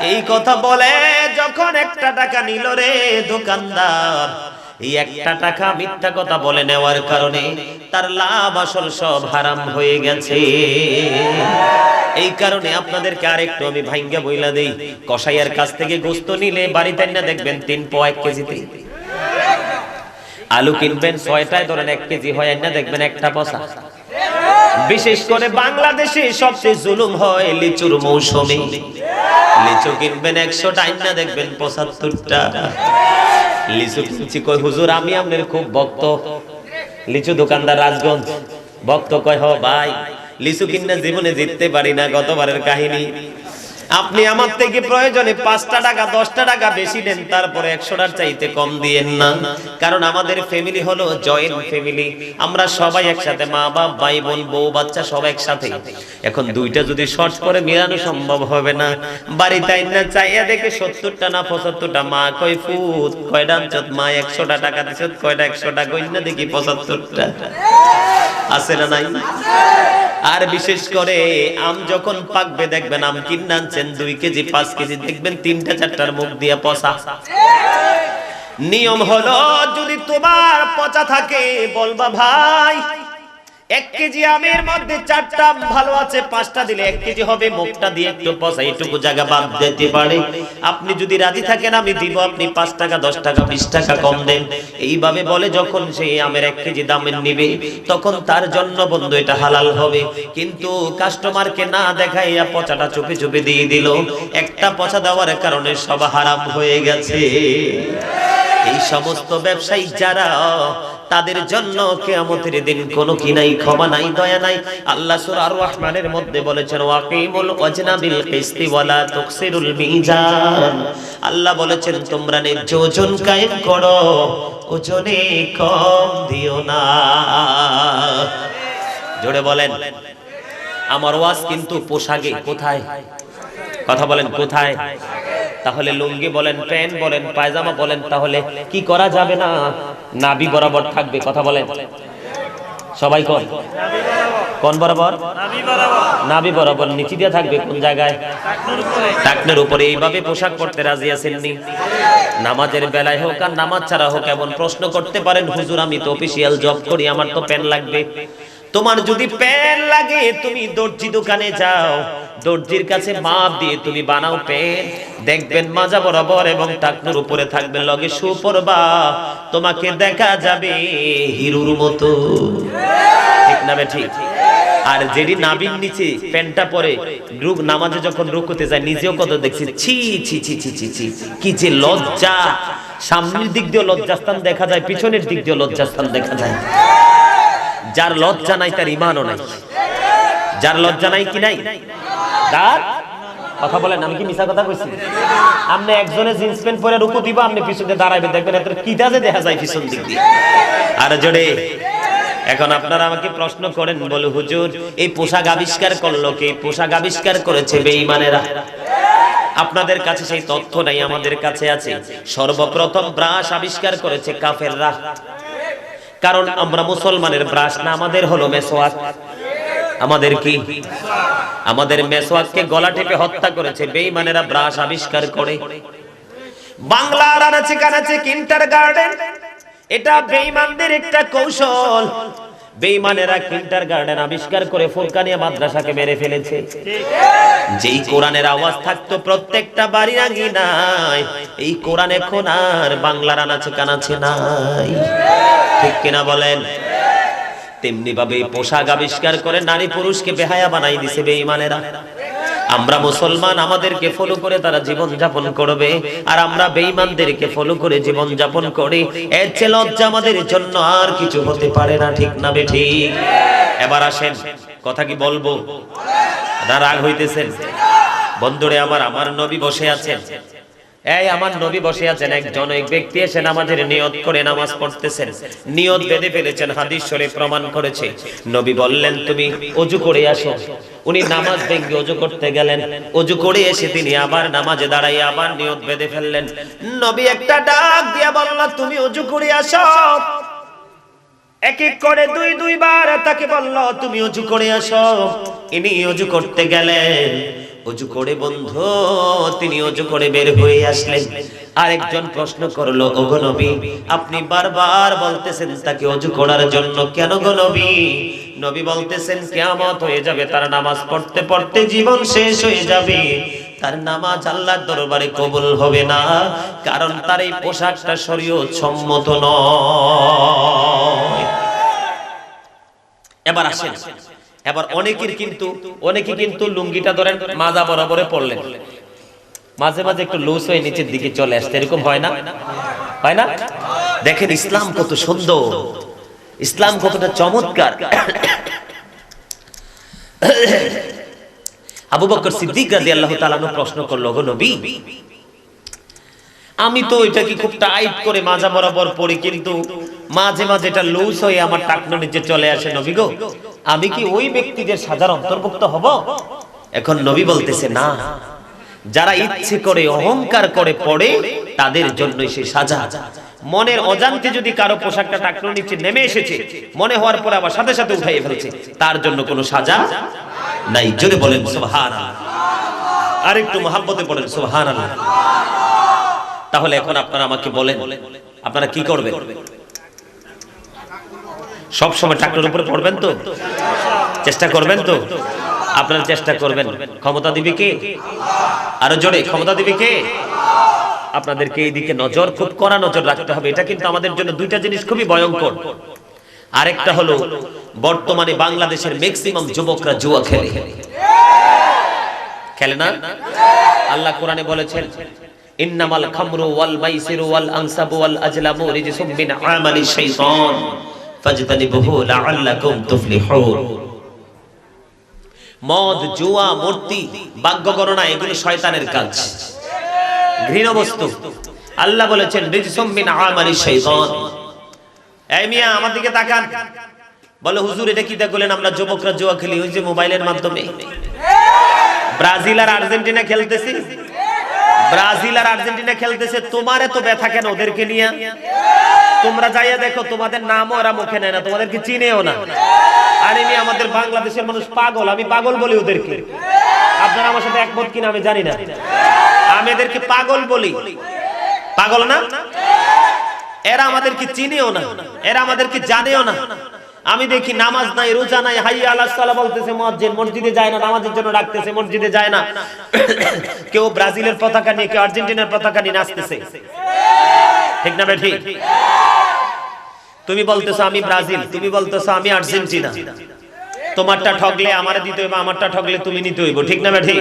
এই কথা বলে যখন 1 টাকা নিল রে দোকানদার, এই 1 টাকা মিথ্যা কথা বলে নেওয়ার কারণে তার লাভ আসল সব হারাম হয়ে গেছে। এই কারণে আপনাদেরকে আরেকটু আমি ভাঙ্গা বইলা দেই, কসাইয়ের কাছ থেকে গোশত নিলে বাড়িতে না দেখবেন 3 পো 1 কেজিতে। আলু কিনবেন 6টায়, ধরেন 1 কেজি হয় না, দেখবেন একটা পচা। বিশেষ করে বাংলাদেশে সবচেয়ে জুলুম হয় লিচুর মৌসুমে। লিচু কিনবেন 100 টাকা না, দেখবেন 75টা। লিচু কিনছি, কই হুজুর আমি আপনার খুব ভক্ত। লিচু দোকানদার রাজগঞ্জ ভক্ত, কয় হ ভাই লিচু কিনা জীবনে জিততে পারি না, গতবারের কাহিনী। আপনি আমার থেকে প্রয়োজনে 5 টাকা 10 টাকা বেশি দেন, তারপরে 100 টাকার চাইতে কম দিয়েন না। কারণ আমাদের ফ্যামিলি হলো জয়েন্ট ফ্যামিলি, আমরা সবাই একসাথে, মা বাপ ভাই বোন বউ বাচ্চা সব একসাথে। এখন 2টা যদি শর্ট করে মেলানো সম্ভব হবে না। বাড়িতে না চাইয়া দেখে 70টা না 75টা। মা কই ফুট কয়টা আনছত? মা 100 টাকা দিছত, কয়টা 100 টাকা কই না দেখি 75টা। আছে না নাই? আর বিশেষ করে আম যখন পাকবে দেখবেন আম কিনে আনছেন 2 কেজি 5 কেজি, দেখবেন 3টা 4টার মুখ দিয়ে পচা। নিয়ম হলো যদি তোমার পচা থাকে বলবা ভাই 1 কেজি আমের মধ্যে 4টা আম ভালো আছে, 5টা দিলে 1 কেজি হবে। মুখটা দিয়ে একটু পচা, এইটুকু জায়গা বাদ দিতে পারে। আপনি যদি রাজি থাকেন আমি দিব, আপনি 5 টাকা 10 টাকা 20 টাকা কম দেন। এইভাবে বলে যখন সেই আমের 1 কেজি দামের নিবে, তখন তার জন্য বন্ধু এটা হালাল হবে। কিন্তু কাস্টমারকে না দেখাইয়া পচাটা চুপি চুপি দিয়ে দিল, একটা পচা দেওয়ার কারণে সব হারাম হয়ে গেছে। এই সমস্ত ব্যবসায়ী যারা, তাদের জন্য কিয়ামতের দিন কোনো কি নাই, ক্ষমা নাই, দয়া নাই। আল্লাহ সূরা আর রহমানের মধ্যে বলেছেন ওয়াকিমুল ওয়াজনা বিল কিসতি ওয়ালা তুকসিরুল মিজান। আল্লাহ বলেছেন তোমরা ন্যায্য ওজন কায়েম করো, ওজনে কম দিও না। জোরে বলেন। আমার ওয়াজ কিন্তু পোশাকে, কোথায়? কথা বলেন, কোথায়? তাহলে লুঙ্গি বলেন, প্যান্ট বলেন, পায়জামা বলেন, তাহলে কি করা যাবে না? নাভি বরাবর থাকবে। কথা বলেন সবাই, কোন বরাবর? নাভি বরাবর। নিচে দিয়ে থাকবে কোন জায়গায়? টাকনের উপরে। এইভাবে পোশাক পরতে রাজি আছেননি? নামাজের বেলায় হোক আর নামাজ ছাড়া হোক এমন প্রশ্ন করতে পারেন, হুজুর আমি তো অফিসিয়াল জব করি, আমার তো প্যান্ট লাগবে। তোমার যদি প্যান্ট লাগে তুমি দর্জি দোকানে যাও, দর্জির কাছে মাপ দিয়ে তুমি বানাও প্যান্ট। দেখবেন মাজা বরাবর এবং টাকনুর উপরে থাকবে, লগে শু পরবা, তোমাকে দেখা যাবে হিরোর মতো। ঠিক না ঠিক? আর যেটি নাভির নিচে প্যান্টটা পরে নামাজে যখন রুকুতে যায়, নিজেও কত দেখছি, ছি ছি ছি ছি ছি ছি, কি যে লজ্জা। সামনের দিক দিয়ে লজ্জাস্থান দেখা যায়, পিছনের দিক দিয়ে লজ্জাস্থান দেখা যায়। যার লজ্জা নাই তার ঈমানও নাই। যার লজ্জা নাই কি নাই? তার কথা বলেন, আমি কি মিছা কথা কইছি? আপনি একজনে জিন্স প্যান্ট পরে রুকু দিবা, আপনি পিছনে দাঁড়াইবে, দেখবেন এত কিটা যে দেখা যায় পিছন দিক দিয়ে। আর জোরে। এখন আপনারা আমাকে প্রশ্ন করেন, বলে হুজুর এই পোশাক আবিষ্কার করলো কে? পোশাক আবিষ্কার করেছে বেঈমানেরা। আপনাদের কাছে সেই তথ্য নাই, আমাদের কাছে আছে। সর্বপ্রথম ব্রাশ আবিষ্কার করেছে কাফেররা। কারণ আমরা মুসলমানের ব্রাশ না, আমাদের হলো মেসওয়াক। আমাদের কি? আমাদের মেসওয়াককে গলা টিপে হত্যা করেছে বেঈমানেরা, ব্রাশ আবিষ্কার করে। বাংলার আনাচে কানাচে কিন্ডারগার্টেন, এটা বেঈমানদের একটা কৌশল। বেঈমানেরা কিন্ডারগার্টেন আবিষ্কার করে ফুরকানিয়া মাদ্রাসাকে মেরে ফেলেছে। যেই কোরআনের আওয়াজ থাকতো প্রত্যেকটা বাড়ির আঙিনায়, এই কোরআন এখন আর বাংলার আনাচে কানাচে নাই। ঠিক কিনা বলেন? তেমনি ভাবে পোশাক আবিষ্কার করে নারী পুরুষকে বেহায়া বানাই দিছে বেঈমানেরা। আমরা মুসলমান, আমাদেরকে ফলো করে তারা জীবন যাপন করবে, আর আমরা বেঈমানদেরকে ফলো করে জীবন যাপন করি। এর চেয়ে লজ্জা আমাদের জন্য আর কিছু হতে পারে না। ঠিক না বেঠিক? এবার আসেন, কথা কি বলবো না রাগ হইতেছেন? বন্ধুরে আমার, আমার নবী বসে আছেন। এই আমার নবী বসে আছেন, একজন এক ব্যক্তি এসে নামাজের নিয়ত করে নামাজ পড়তেছেন, নিয়ত বেঁধে ফেলেছেন, হাদিস শরীফ প্রমাণ করেছে। নবী বললেন তুমি ওযু করে আসো। উনি নামাজ ভেঙে ওযু করতে গেলেন, ওযু করে এসে তিনি আবার নামাজে দাঁড়াই আবার নিয়ত বেঁধে ফেললেন। নবী একটা ডাক দিয়া বলল তুমি ওযু করে আসো। এক এক করে দুই বার তাকে বলল তুমি ওযু করে আসো। ইনি ওযু করতে গেলেন, ওযু করে বন্ধু তিনি ওযু করে বের হয়ে আসলেন। আরেকজন প্রশ্ন করলো, ওগো নবী আপনি বারবার বলতেছেন তাকে ওযু করার জন্য, কেন গো নবী? নবী বলতেছেন কিয়ামত হয়ে যাবে, তার নামাজ পড়তে পড়তে জীবন শেষ হয়ে যাবে, তার নামাজ আল্লাহর দরবারে কবুল হবে না, কারণ তার এই পোশাকটা শরীয়ত সম্মত নয়। এবার আসেন, এবার অনেকে কিন্তু লুঙ্গিটা ধরেন মাজা বরাবরে পড়লেন, মাঝে মাঝে একটু লুজ হয়ে নিচের দিকে চলে আসছে, এরকম হয় না? হয় না? দেখেন ইসলাম কত সুন্দর, ইসলাম কতটা চমৎকার। আবু বকর সিদ্দিক রাদিয়াল্লাহু তাআলা আনহু প্রশ্ন করলো, গো নবী আমি তো এটা কি খুব টাইট করে মাজা বরাবর পড়ি, কিন্তু মাঝে মাঝে এটা লুজ হয়ে আমার টাকনোর নিচে চলে আসে, নবী গো আমি কি ওই ব্যক্তিদের সাজার অন্তর্ভুক্ত হব? এখন নবী বলতেছে না, যারা ইচ্ছে করে অহংকার করে পড়ে তাদের জন্য সেই সাজা। মনের অজান্তে যদি কারো পোশাকটা টাকনোর নিচে নেমে এসেছে, মনে হওয়ার পরে আবার সাথে সাথে উঠাইয়ে ফেলছে, তার জন্য কোনো সাজা নাই। জোরে বলেন সুবহানাল্লাহ, আরেকটু মহব্বতে বলেন সুবহানাল্লাহ। তাহলে এখন আপনারা আমাকে বলেন, আপনারা কি করবেন? সব সময় ট্রাক্টরের উপরে পড়বেন তো? চেষ্টা করবেন তো? আপনারা চেষ্টা করবেন। ক্ষমতা দিবে কে? আরো জোরে, ক্ষমতা দিবে কে? আপনাদেরকে এই দিকে নজর, খুব কড়া নজর রাখতে হবে। এটা কিন্তু আমাদের জন্য দুইটা জিনিস খুবই ভয়ঙ্কর। আরেকটা হলো বর্তমানে বাংলাদেশের ম্যাক্সিমাম যুবকরা জুয়া খেলে। খেলে না? আল্লাহ কোরআনে বলেছেন ইন্নামাল খামরু ওয়াল মাইসিরু ওয়াল আনসাবু ওয়াল আজলামু রিজসুম মিন আমালি শাইতান ফাজতানিবুহু লাআল্লাকুম তুফলিহুন। মদ, জুয়া, মূর্তি, ভাগ্য গণনা এগুলো শয়তানের কাজ, ঘৃণ্য বস্তু। আল্লাহ বলেছেন রিজসুম মিন আমালি শাইতান। এই মিয়া আমার দিকে তাকান, বলে হুজুর এটা কি দেখলেন? আমরা যুবকরা জুয়া খেলি ওই যে মোবাইলের মাধ্যমে। ব্রাজিল আর আর্জেন্টিনা খেলতেছি, ব্রাজিল আর আর্জেন্টিনা খেলতেছে, তোমার এত ব্যথা কেন ওদেরকে নিয়ে? তোমরা যাইয়া দেখো, তোমাদের নামও ওরা মুখে নেয় না, তোমাদেরকে চিনেও না। আর এমনি আমাদের বাংলাদেশের মানুষ পাগল, আমি পাগল বলি ওদেরকে। আপনারা আমার সাথে একমত কিনা আমি জানি না, আমি এদেরকে পাগল বলি। পাগল না? এরা আমাদেরকে চিনেও না, এরা আমাদেরকে জানেও না। আমি দেখি নামাজ নাই, রোজা নাই, হাইয়া আলাস সালাহ বলতেছে, মুয়াজ্জিন মসজিদে যায় না, নামাজের জন্য ডাকতেছে, মসজিদে যায় না। কেউ ব্রাজিলের পতাকা নিয়ে, কেউ আর্জেন্টিনার পতাকা নিয়ে নাচতেছে, ঠিক না বেঠি? তুমি বলতেছো আমি ব্রাজিল, তুমি বলতেছো আমি আর্জেন্টিনা। তোমারটা ঠগলে আমারে দিতে হইব, আমারটা ঠগলে তুমি নিতে হইব, ঠিক না বেঠি?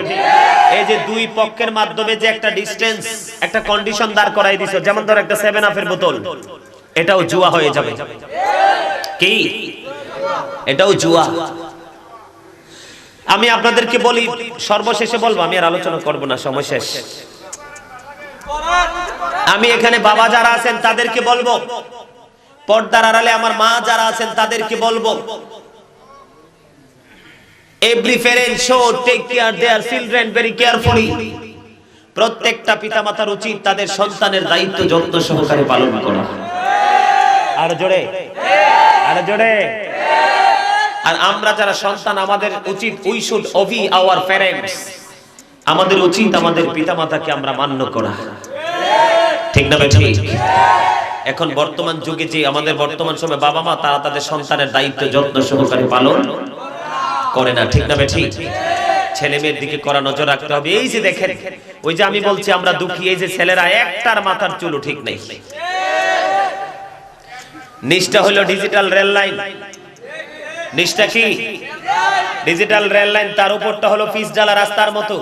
এই যে দুই পক্ষের মাধ্যমে যে একটা ডিসটেন্স, একটা কন্ডিশন দাঁড় করাই দিছো, যেমন ধর একটা 7 আপের বোতল, এটাও জুয়া হয়ে যাবে। কি? এটাও জুয়া। আমি আপনাদেরকে বলি, সর্বশেষে বলবো, আমি আর আলোচনা করব না, সময় শেষ। আমি এখানে বাবা যারা আছেন তাদেরকে বলবো, পর্দার আড়ালে আমার মা যারা আছেন তাদেরকে বলবো, every parent should take care their children very carefully. প্রত্যেকটা পিতামাতার উচিত তাদের সন্তানের দায়িত্ব যত্ন সহকারে পালন করা। আর জোরে, আর জোরে। আর আমরা যারা সন্তান, আমাদের উচিত we should obey our parents. আমাদের উচিত আমাদের পিতামাতাকে আমরা মান্য করা, ঠিক না বেঠি? এখন বর্তমান যুগে যে আমাদের বর্তমান সময়ে বাবা মা, তারা তাদের সন্তানের দায়িত্ব যত্ন সহকারে পালন করে না, ঠিক না বেঠি? ছেলে মেয়ের দিকে কড়া নজর রাখতে হবে। এই যে দেখেন, ওই যে আমি বলছি আমরা দুঃখী, এই যে ছেলেরা একটার মাথার চুলও ঠিক নেই। নিচটা হলো ডিজিটাল রেল লাইন। নিচটা কি? ডিজিটাল রেল লাইন, তার উপরটা হলো পিচ ডালা রাস্তার মতো,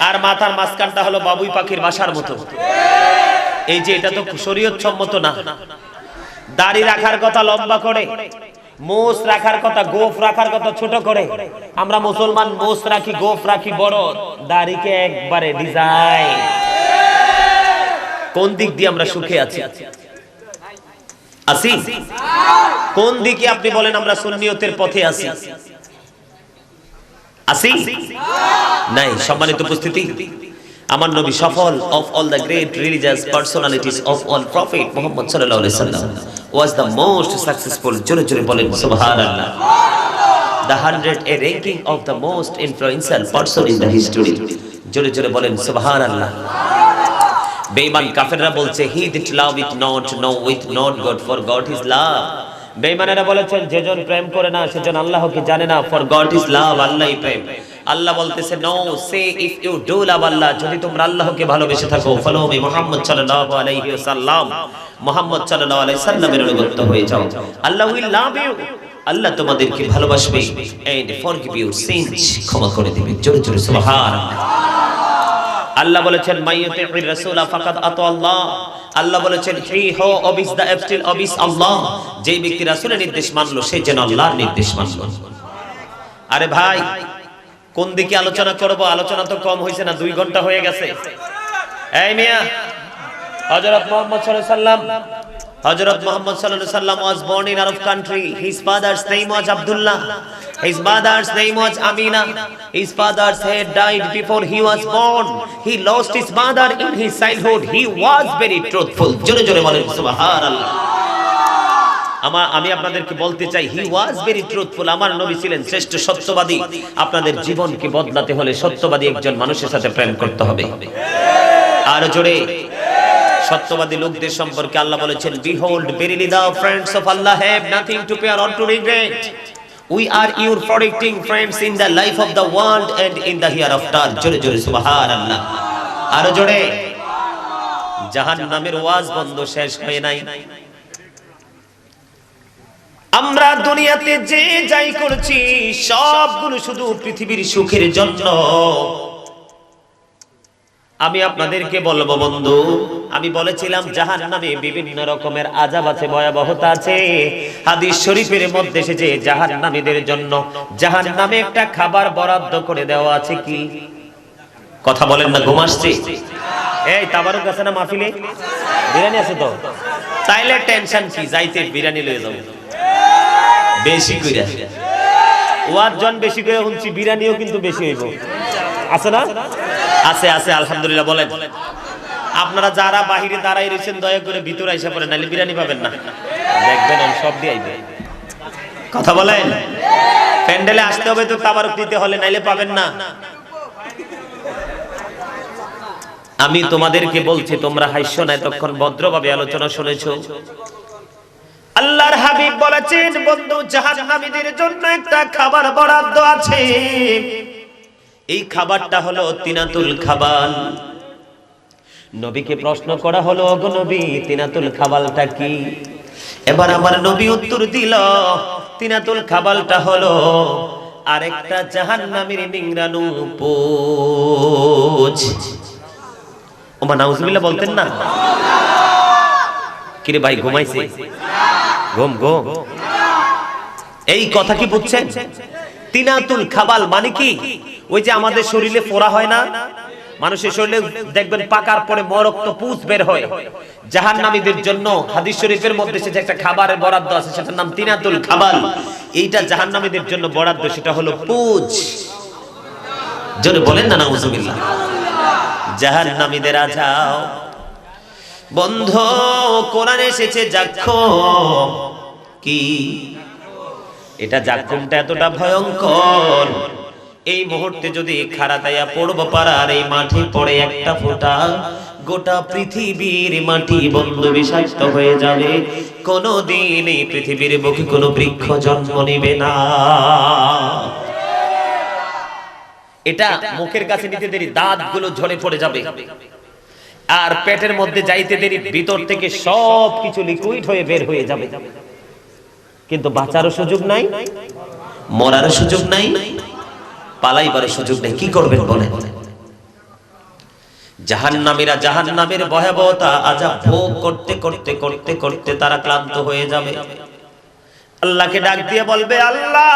আর মাথার মাঝখানটা হলো বাবুই পাখির বাসার মতো। এই যে এটা তো শরীয়ত সম্মত না। দাড়ি রাখার কথা লম্বা করে, মোষ রাখার কথা, গোফ রাখার কথা ছোট করে। আমরা মুসলমান মোষ রাখি, গোফ রাখি বড়, দাড়িকে একবারে ডিজাইন। কোন দিক দিয়ে আমরা সুখে আছি? আছি? কোন দিকে আপনি বলেন আমরা সুন্নিয়তের পথে আছি? আছি? নাই। সম্মানিত উপস্থিতি, আমার নবী সফল of all the great religious personalities of all prophet Muhammad sallallahu alaihi wasallam was the most successful. জোরে জোরে বলেন সুবহানাল্লাহ। The 100 a ranking of the most influential person in the history. জোরে জোরে বলেন সুবহানাল্লাহ। বেঈমান কাফেররা বলছে he that love it not know with not God, for God is love. বেঈমানেরা বলেছেন যেজন প্রেম করে না সেজন আল্লাহকে জানে না, for God is love, আল্লাহই প্রেম। আল্লাহ বলতেছে no, say if you do love Allah, যদি তোমরা আল্লাহকে ভালোবেসে থাকো, follow me Muhammad sallallahu alaihi wasallam, Muhammad সাল্লাল্লাহু আলাইহি সাল্লামের অনুগত হয়ে যাও, আল্লাহ will love you, আল্লাহ তোমাদেরকে ভালোবাসবে, and forgive your sins, ক্ষমা করে দিবে। জোরে জোরে সুবহানাল্লাহ। আল্লাহ বলেছেন মাইয়ুতির রাসূলা ফাকাদ আতা আল্লাহ। আল্লাহ বলেছেন হি হো অবিস দা এফটিল অবিস আল্লাহ, যে ব্যক্তি রাসূলের নির্দেশ মানলো সে যেন আল্লাহর নির্দেশ মানলো। আরে ভাই, কোন দিকে আলোচনা করব? আলোচনা তো কম হইছে না, 2 ঘন্টা হয়ে গেছে। এই মিয়া, হযরত মুহাম্মদ সাল্লাল্লাহু আলাইহি সাল্লাম, হযরত মুহাম্মদ সাল্লাল্লাহু আলাইহি সাল্লাম was born in Arab country. His father's name was Abdullah. His mother's name was Amina. His father's head died before he was born. He lost his mother in his childhood. He was very truthful. জোরে জোরে বলেন সুবহানাল্লাহ। আমি আপনাদেরকে বলতে চাই he was very truthful. আমার নবী ছিলেন শ্রেষ্ঠ সত্যবাদী। আপনাদের জীবনকে বদলাতে হলে সত্যবাদী একজন মানুষের সাথে প্রেম করতে হবে। আর জোরে সত্যবাদী লোকদের সম্পর্কে আল্লাহ বলেছেন, behold verily the friends of Allah have nothing to fear or to regret. We are your protecting friends in the life of the world and in the hereafter. জোরে জোরে সুবহানাল্লাহ, আরো জোরে। জাহান্নামের ওয়াজ বন্ধ শেষ হয় নাই। আমরা দুনিয়াতে যে যাই করছি সবগুলো শুধু পৃথিবীর সুখের জন্য। আমি আপনাদেরকে বলবো বন্ধু, আমি বলেছিলাম জাহান্নামে বিভিন্ন রকমের আযাব আছে, ভয়াবহতা আছে। হাদিস শরীফের মধ্যে এসেছে জাহান্নামীদের জন্য জাহান্নামে একটা খাবার বরাদ্দ করে দেওয়া আছে। কি কথা বলেন না, ঘুম আসছে? এই তাবারুক আছে না মাহফিলে? বিরিয়ানি আছে তো? তাইলে টেনশন কি, যাইতে বিরিয়ানি লয়ে যাও বেশি কইরা। ওয়াজ জন বেশি করে শুনছি, বিরিয়ানিও কিন্তু বেশি হইব। আছে না? আছে আছে, আলহামদুলিল্লাহ বলেন। আপনারা যারা বাহিরে দাঁড়াই রয়েছেন দয়া করে ভিতরে আইসা পড়েন, নাইলে বিরিয়ানি পাবেন না। দেখবেন আমি সব দিয়ে আইবে। কথা বলেন, প্যান্ডেলে আসতে হবে তো তাবারুক দিতে হলে, নাইলে পাবেন না। আমি তোমাদেরকে বলছি, তোমরা হাইসো না, এতক্ষণ ভদ্রভাবে আলোচনা শুনেছো। আল্লাহর হাবিব বলেছেন, বন্ধু জাহান্নামীদের জন্য একটা খাবার বরাদ্দ আছে। এই খাবারটা হলো তিনাতুল খাবাল। নবীকে প্রশ্ন করা হলো, ওগো নবী তিনাতুল খাবালটা কি? এবার আমার নবী উত্তর দিল, তিনাতুল খাবালটা হলো আরেকটা জাহান্নামীর নিংরানু পোজ। ওমা নাউজুবিল্লাহ বলতেন না? কিরে ভাই ঘুমাইছে? ঘুম ঘুম। এই কথা কি বুঝছেন? তিনাতুল খাবাল মানে কি? ওই যে আমাদের শরীরে ফোড়া হয় না, মানুষের শরীরে দেখবেন পাকার পরে মরক্ত পুঁজ বের হয়। জাহান্নামীদের জন্য হাদিস শরীফের মধ্যে সেটা একটা খাবারের বরাদ্দ আছে, সেটার নাম তিনাতুল খাবাল। এইটা জাহান্নামীদের জন্য বরাদ্দ, সেটা হলো পুঁজ। জোরে বলেন না নাউজুবিল্লাহ। জাহান্নামীদের আযাব বন্ধু কোরআনে এসেছে জাক্ষুম। কি এটা? জাক্ষুমটা এতটা ভয়ঙ্কর, এই মুহূর্তে যদি খাড়া দাইয়া পড়ব পারার এই মাটি পড়ে একটা ফোঁটা, গোটা পৃথিবীর মাটি বন্ধু বিষাক্ত হয়ে যাবে। কোনদিন এই পৃথিবীর বুকে কোনো বৃক্ষ জন্ম নেবে না। এটা মুখের কাছে নিতে দেরি দাঁতগুলো ঝরে পড়ে যাবে, আর পেটের মধ্যে যাইতে দেরি ভিতর থেকে সব কিছু লিকুইড হয়ে বের হয়ে যাবে। কিন্তু বাঁচারও সুযোগ নাই, মরারও সুযোগ নাই, পালাইবারও সুযোগ নেই। কি করবেন বলেন? জাহান্নামীরা জাহান্নামের ভয়াবহতা আযাব ভোগ করতে করতে করতে করতে তারা ক্লান্ত হয়ে যাবে। আল্লাহকে ডাক দিয়ে বলবে, আল্লাহ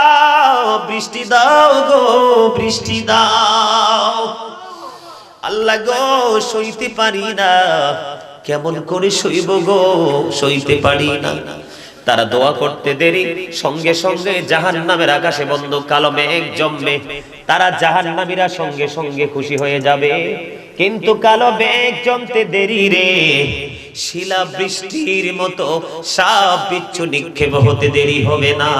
বৃষ্টি দাও গো, বৃষ্টি দাও। আল্লাহ গো সইতে পারি না, কেমন করে সইব গো, সইতে পারি না। তারা দোয়া করতে দেরি, সঙ্গে সঙ্গে জাহান্নামের আকাশে বন্ধু কালো মেঘ জমবে। তারা জাহান্নামীরা সঙ্গে সঙ্গে খুশি হয়ে যাবে। কিন্তু কালো মেঘ জমতে দেরি রে, শিলা বৃষ্টির মতো সাপ বিচ্ছু নিক্ষেপ হতে দেরি হবে না।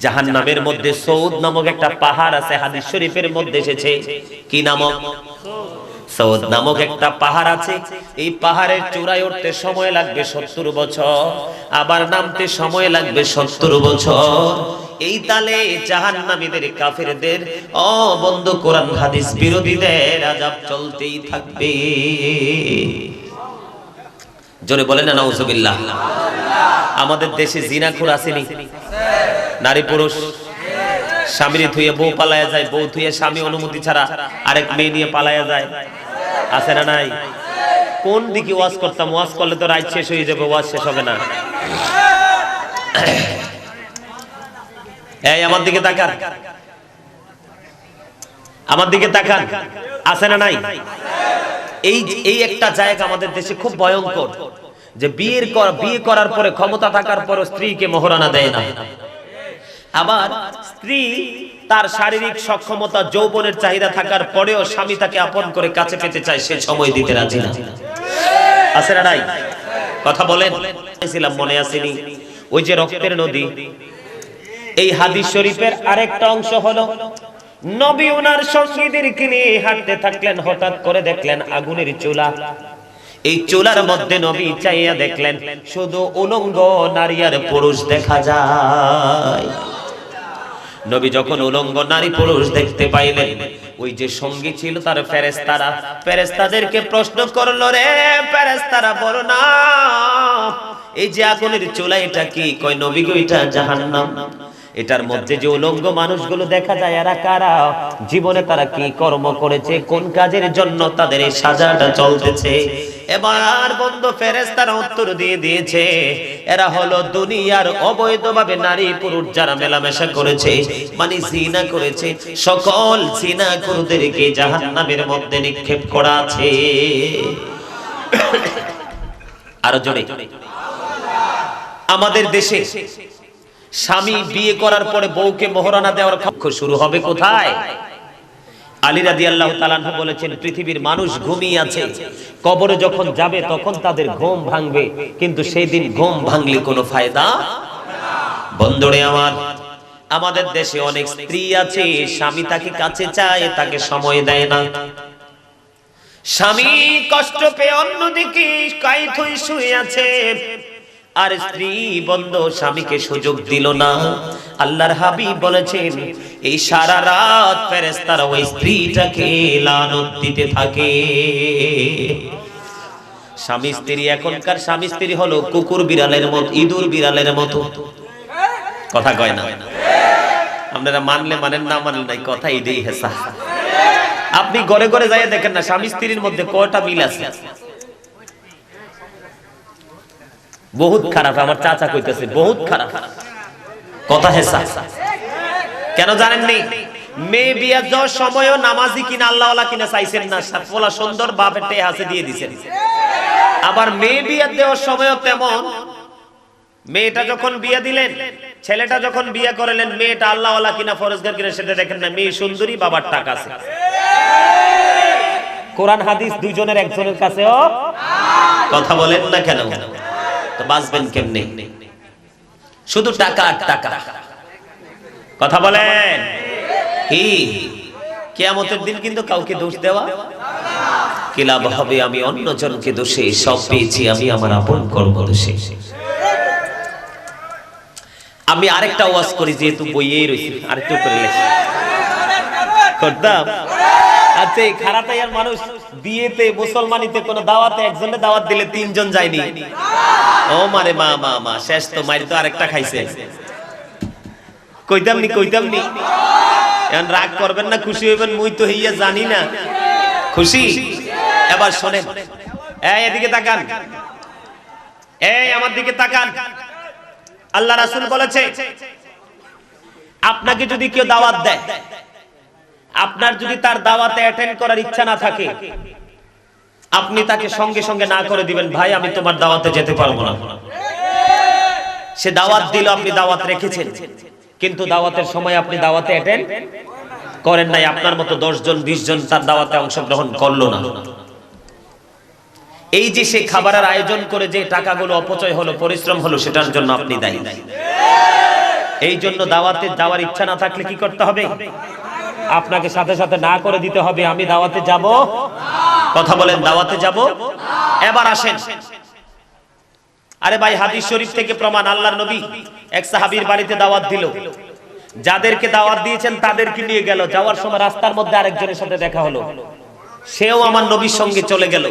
জাহান্নামের মধ্যে সৌদ নামক একটা পাহাড় আছে, হাদিস শরীফের মধ্যে এসেছে। কি নামক? সৌদ নামক একটা পাহাড় আছে। এই পাহাড়ের চূড়ায় উঠতে সময় লাগবে 70 বছর, আবার নামতে সময় লাগবে 70 বছর। এই তালে জাহান্নামীদের, কাফেরদের, বন্ধু কোরআন হাদিস বিরোধীদের আযাব চলতেই থাকবে। জোরে বলেন না নাউজুবিল্লাহ। আমাদের দেশে জিনাখোর আসেনি? নারী পুরুষ স্বামীর থুয়ে বউ পালায়া যায়, বউ থুয়ে স্বামী অনুমতি ছাড়া আরেক মেয়ে নিয়ে পালায়া যায়। আছে না নাই? কোন দিকে ওয়াজ করতাম? ওয়াজ করলে তো রাত শেষ হয়ে যাবে, ওয়াজ শেষ হবে না। এই আমার দিকে তাকান, আমার দিকে তাকান। আছে না নাই? এই একটা জায়গা আমাদের দেশে খুব ভয়ঙ্কর, যে বিয়ে করার পরে ক্ষমতা থাকার পর স্ত্রীকে মোহরানা দেয় না। আবার স্ত্রী তার শারীরিক সক্ষমতা, যৌবনের চাহিদা থাকার পরেও স্বামী তাকে আপন করে কাছে পেতে চায়, সে সময় দিতে রাজি না। আছে না নাই? কথা বলেন। মনে আসেনি ওই যে রক্তের নদী? এই হাদিস শরীফের আরেকটা অংশ হলো নবী ওনার সঙ্গীদেরকে নিয়ে হাঁটতে থাকলেন, হঠাৎ করে দেখলেন আগুনের চুলা। এই চুলার মধ্যে নবী চাইয়া দেখলেন শুধু উলঙ্গ নারী আর পুরুষ দেখা যায়। নবী যখন উলঙ্গ নারী পুরুষ দেখতে পাইলেন, ওই যে সঙ্গী ছিল তার ফেরেশতারা, ফেরেশতাদেরকে প্রশ্ন করলো, রে ফেরেশতারা বলো না, এই যে আগুনের চুলা এটা কি? কয় নবী গো, এটা জাহান্নাম। এটার মধ্যে যে উলঙ্গ মানুষগুলো দেখা যায় এরা কারা? জীবনে তারা কি কর্ম করেছে, কোন কাজের জন্য তাদের এই সাজাটা চলতেছে? এবার বন্ধু ফেরেশতারা উত্তর দিয়ে দিয়েছে, এরা হলো দুনিয়ার অবৈধভাবে নারী পুরুষ যারা মেলামেশা করেছে, মানে জিনা করেছে, সকল জিনাকুরদেরকে জাহান্নামের মধ্যে নিক্ষেপ করা আছে। আরো জোরে। আমাদের দেশে স্বামী বিয়ে করার পরে বউকে মোহরানা দেওয়ার খাক্ষ শুরু হবে কোথায়? আলী রাদিয়াল্লাহু তাআলা আনহু বলেছেন, পৃথিবীর মানুষ ঘুমিয়ে আছে, কবরে যখন যাবে তখন তাদের ঘুম ভাঙবে, কিন্তু সেই দিন ঘুম ভাঙলে কোনো ফায়দা বন্ধুরে আমার। আমাদের দেশে অনেক স্ত্রী আছে, স্বামী তাকে কাছে চায়, তাকে সময় দেয় না। স্বামী কষ্ট পেয়ে অন্যদিকে কাইত হয়ে শুয়ে আছে, আর স্ত্রী বন্ধু স্বামীকে সুযোগ দিল না। আল্লাহর হাবিব বলেছেন, এই সারা রাত ফেরেশতারা ওই স্ত্রীটাকে লানত দিতে থাকে। স্বামী স্ত্রী, এখনকার স্বামী স্ত্রী হলো কুকুর বিড়ালের মতো, ইঁদুর বিড়ালের মতো। কথা কয় না? আপনারা মানলে মানেন, না মানলে নাই, কথা এটাই হেসা। আপনি ঘরে ঘরে যাইয়া দেখেন না স্বামী স্ত্রীর মধ্যে কয়টা মিল আছে? বহুত খারাপ। আমার চাচা কইতেছে বহুত খারাপ, কথা হেসা। কেন জানেননি? মেয়ে বিয়ে যাওয়ার সময়ও নামাজি কিনা আল্লাহওয়ালা কিনা চাইছেন না, পোলা সুন্দর বাপের টেয়ে হাসে দিয়ে দিছেন। আবার মেয়ে বিয়ে দেওয়ার সময়ও তেমন, মেয়েটা যখন বিয়ে দিলেন, ছেলেটা যখন বিয়ে করলেন, মেয়েটা আল্লাহওয়ালা কিনা ফরজগার কিনা সেটা দেখেন না, মেয়ে সুন্দরী, বাবার টাকা আছে। কোরআন হাদিস দুইজনের একজনের কাছেও কথা বলেন না কেন? তো বাঁচবেন কেমনে? শুধু টাকা আর টাকা। কথা বলেন কি? কিয়ামতের দিন কিন্তু কাউকে দোষ দেওয়া কি লাভ হবে? আমি অন্যজনকে দোষে সব পেয়েছি, আমি আমার আপন কর্ম দোষে। আমি আরেকটা ওয়াজ করি, যেহেতু বইয়ে রয়েছে আরেকটু করে লেখি করতাম। আচ্ছা, এই খারাটাইয়ার মানুষ বিয়েতে, মুসলমানিতে কোন দাওয়াতে একজনের দাওয়াত দিলে তিনজন যায়নি। ও মারে মা মা মা, শেষ তো মারি তো আরেকটা খাইছে। কইতাম নি এখন রাগ করবেন না, খুশি হইবেন, মুই তো হইয়া জানি না খুশি। এবার শোনেন, এই এদিকে তাকান, এই আমার দিকে তাকান। আল্লাহ রাসূল বলেছে, আপনাকে যদি কেউ দাওয়াত দেয়, আপনার যদি তার দাওয়াতে অ্যাটেন্ড করার ইচ্ছা না থাকে, আপনি তাকে সঙ্গে সঙ্গে না করে দিবেন, ভাই আমি তোমার দাওয়াতে যেতে পারবো না। সে দাওয়াত দিল, আপনি দাওয়াত রেখেছেন, কিন্তু দাওয়াতের সময় আপনি দাওয়াতে অ্যাটেন্ড করেন নাই, আপনার মতো 10 জন 20 জন তার দাওয়াতে অংশগ্রহণ করলো না। এই যে সে খাবারের আয়োজন করে যে টাকাগুলো অপচয় হলো, পরিশ্রম হলো, সেটার জন্য আপনি দায়ী। এই জন্য দাওয়াতে যাওয়ার ইচ্ছা না থাকলে কি করতে হবে? আপনাকে সাথে সাথে না করে দিতে হবে, আমি দাওয়াতে যাব। কথা বলেন, দাওয়াতে যাব। এবার আসেন, আরে ভাই হাদিস শরীফ থেকে প্রমাণ, আল্লাহর নবী এক সাহাবীর বাড়িতে দাওয়াত দিল, যাদেরকে দাওয়াত দিয়েছেন তাদেরকে নিয়ে গেল। যাওয়ার সময় রাস্তার মধ্যে আরেকজনের সাথে দেখা হলো, সেও আমার নবীর সঙ্গে চলে গেল।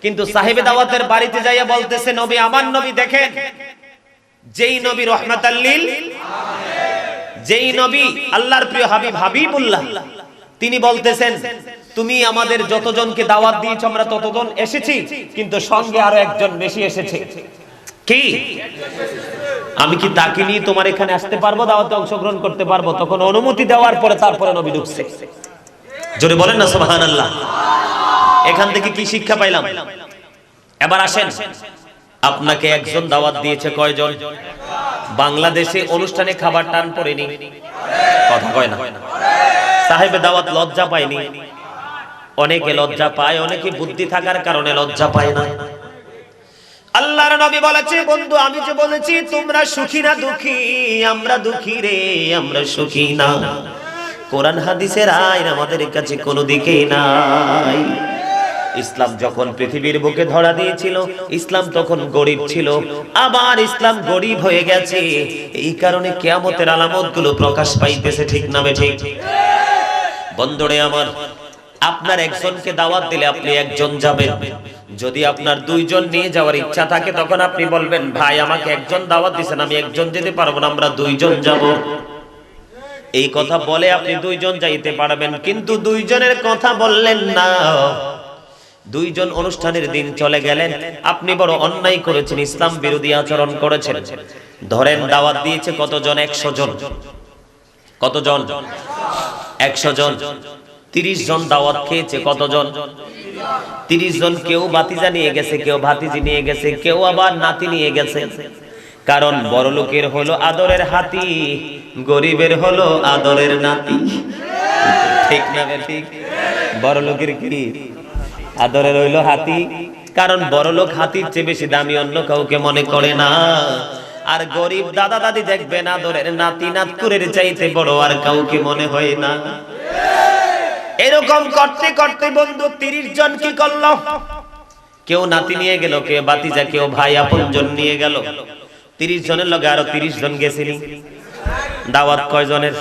কিন্তু সাহেবে দাওয়াতের বাড়িতে যাইয়া বলতেছে, নবী, আমার নবী দেখেন, যেই নবী রাহমাতাল লিল আলামিন, যেই নবী আল্লাহর প্রিয় হাবিব হাবিবুল্লাহ, তিনি বলতেছেন, তুমি আমাদের যতজনকে দাওয়াত দিয়েছো আমরা ততজন এসেছি, কিন্তু সঙ্গে আরো একজন বেশি এসেছে। কি? আমি কি তাকে নিয়ে তোমার এখানে আসতে পারবো, দাওয়াতে অংশগ্রহণ করতে পারবো? তখন অনুমতি দেওয়ার পরে তারপরে নবী ঢুকছে। জোরে বলেন না সুবহানাল্লাহ। এখান থেকে কি শিক্ষা পাইলাম? এবার আসেন, আপনাকে একজন দাওয়াত দিয়েছে, কয়জন? বাংলাদেশে অনুষ্ঠানে খাবার টান পড়েনি, কথা কয় না। সাহেবে দাওয়াত লজ্জা পায়নি, অনেকে লজ্জা পায়, অনেকে বুদ্ধি থাকার কারণে লজ্জা পায় না। আল্লাহর নবী বলেছে, বন্ধু আমি যে বলেছি তোমরা সুখী না দুঃখী? আমরা দুঃখী রে, আমরা সুখী না। কোরআন হাদিসের আইন আমাদের কাছে কোনো দিকেই নাই। ইসলাম যখন পৃথিবীর বুকে ধরা দিয়েছিল, ইসলাম তখন গরিব ছিল, আবার ইসলাম গরিব হয়ে গেছে। এই কারণে কিয়ামতের আলামতগুলো প্রকাশ পাইতেছে, ঠিক না ঠিক? বন্ধুরে আমার, আপনার একজনকে দাওয়াত দিলে আপনি একজন যাবেন। যদি আপনার দুইজন নিয়ে যাওয়ার ইচ্ছা থাকে, তখন আপনি বলবেন, ভাই আমাকে একজন দাওয়াত দিয়েছেন, আমি একজন যেতে পারবো না, আমরা দুইজন যাব। এই কথা বলে আপনি দুইজন যাইতে পারবেন, কিন্তু দুইজনের কথা বললেন না, দুইজন অনুষ্ঠানের দিন চলে গেলেন, আপনি বড় অন্যায় করেছেন, ইসলাম বিরোধী আচরণ করেছেন। ধরেন দাওয়াত দিয়েছে কতজন? 100 জন। কতজন? 100 জন। 30 জন দাওয়াত খেয়েছে, কতজন? 30 জন। কেউ ভাতিজা নিয়ে গেছে, কেউ ভাতিজি নিয়ে গেছে, কেউ আবার নাতি নিয়ে গেছে। কারণ বড়লোকের হলো আদরের হাতি, গরিবের হলো আদরের নাতি, ঠিক না ঠিক? বড়লোকের কি আদরের হইলো হাতি, কারণ বড়লোক হাতির চেয়ে বেশি দামি অন্য কাউকে মনে করে না। আর গরিব দাদা দাদি দেখবেন আদরের নাতি নাতকুরের চাইতে বড় আর কাউকে মনে হয় না। এরকম করতে করতে বন্ধু 30 জন কি করলো? কেউ নাতি নিয়ে গেল, কেউ ভাতিজা, কেউ ভাই আপনজন নিয়ে গেল। 30 জনের লগে আরো 30 জন গেছিলি। দাওয়াত কয়জনের?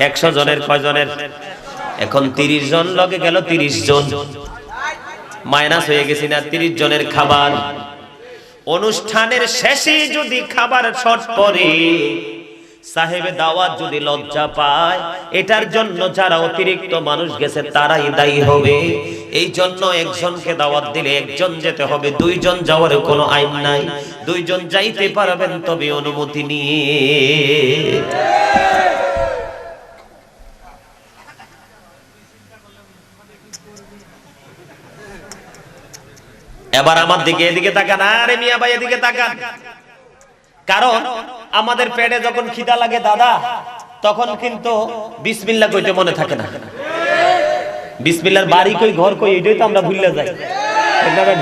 100 জনের। কয়জনের? এখন 30 জন লগে গেল, 30 জন মাইনাস হয়ে গেছি না? 30 জনের খাবার। অনুষ্ঠানের শেষে যদি খাবার শর্ট পড়ে, সাহেবে দাওয়াত যদি লজ্জা পায়, এটার জন্য যারা অতিরিক্ত মানুষ গেছে তারাই দায়ী হবে। এই জন্য একজনকে দাওয়াত দিলে একজন যেতে হবে, দুইজন যাওয়ার কোনো আইন নাই। দুইজন যাইতে পারবেন তবে অনুমতি নিয়ে। এবার আমার দিকে, এদিকে তাকান। আরে মিয়া ভাই এদিকে তাকান। কারণ আমাদের পেটে যখন খিদা লাগে দাদা, তখন কিন্তু বিসমিল্লাহ কইতে মনে থাকে না। বিসমিল্লাহর বাড়ি কই, ঘর কই, এটাই তো আমরা ভুলে যাই,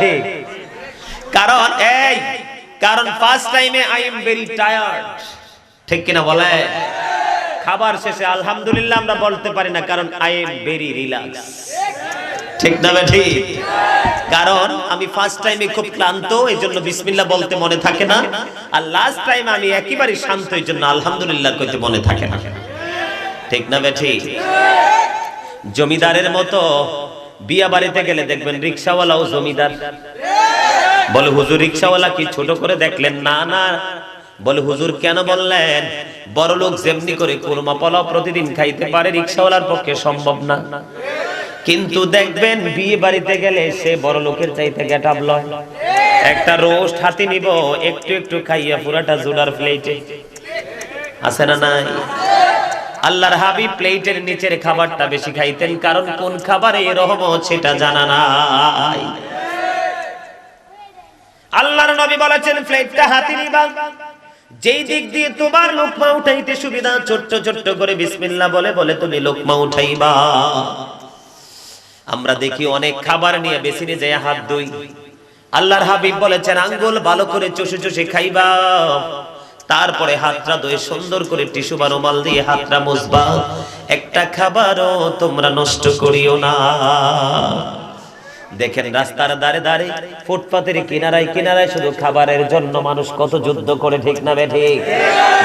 ঠিক? কারণ ফার্স্ট টাইমে আই এম ভেরি টায়ার্ড, ঠিক কিনা বলে? খাবার শেষে আলহামদুলিল্লাহ আমরা বলতে পারি না, কারণ আই এম ভেরি রিল্যাক্স, ঠিক না ঠিক? কারণ আমি ফার্স্ট টাইমে খুব ক্লান্ত, এইজন্য বিসমিল্লাহ বলতে মনে থাকে না। আর লাস্ট টাইম আমি একেবারে শান্ত, এইজন্য আলহামদুলিল্লাহ কইতে মনে থাকে না, ঠিক না ঠিক? জমিদারের মতো বিয়া বাড়িতে গেলে দেখবেন রিকশাওয়ালাও জমিদার। বলে হুজুর রিকশাওয়ালা কি ছোট করে দেখলেন? না না। বলে হুজুর কেন বললেন? বড় লোক যেমনি করে কুরমা পোলাও প্রতিদিন খাইতে পারে, রিকশাওয়ালার পক্ষে সম্ভব না। কিন্তু দেখবেন বিয়ে বাড়িতে গেলে সে বড় লোকের চাইতে গেটআপ লয়। একটা রোস্ট হাতে নিব, একটু একটু খাইয়া পুরাটা জুডার প্লেটে, আছে না নাই? আল্লাহর হাবিব প্লেটের নিচের খাবারটা বেশি খাইতেন, কারণ কোন খাবারে রহমত সেটা জানা নাই। আল্লাহর নবী বলেছেন প্লেটটা হাতে নিবা, যেই দিক দিয়ে তোমার লোকমা উঠাইতে সুবিধা, ছোট্ট ছোট্ট করে বিসমিল্লাহ বলে বলে তুমি লোকমা উঠাইবা। আমরা দেখি অনেক খাবার নিয়ে বেসিনে যায় হাত ধুই। আল্লাহর হাবিব বলেছেন আঙ্গুল ভালো করে চষে চষে খাইবা, তারপরে হাতটা ধুয়ে সুন্দর করে টিস্যু বা রুমাল দিয়ে হাতটা মুছবা। একটা খাবারও তোমরা নষ্ট করিও না। দেখেন রাস্তার ধারে ধারে, ফুটপাতের কিনারায় কিনারায় শুধু খাবারের জন্য মানুষ কত যুদ্ধ করে, ঠিক না ঠিক?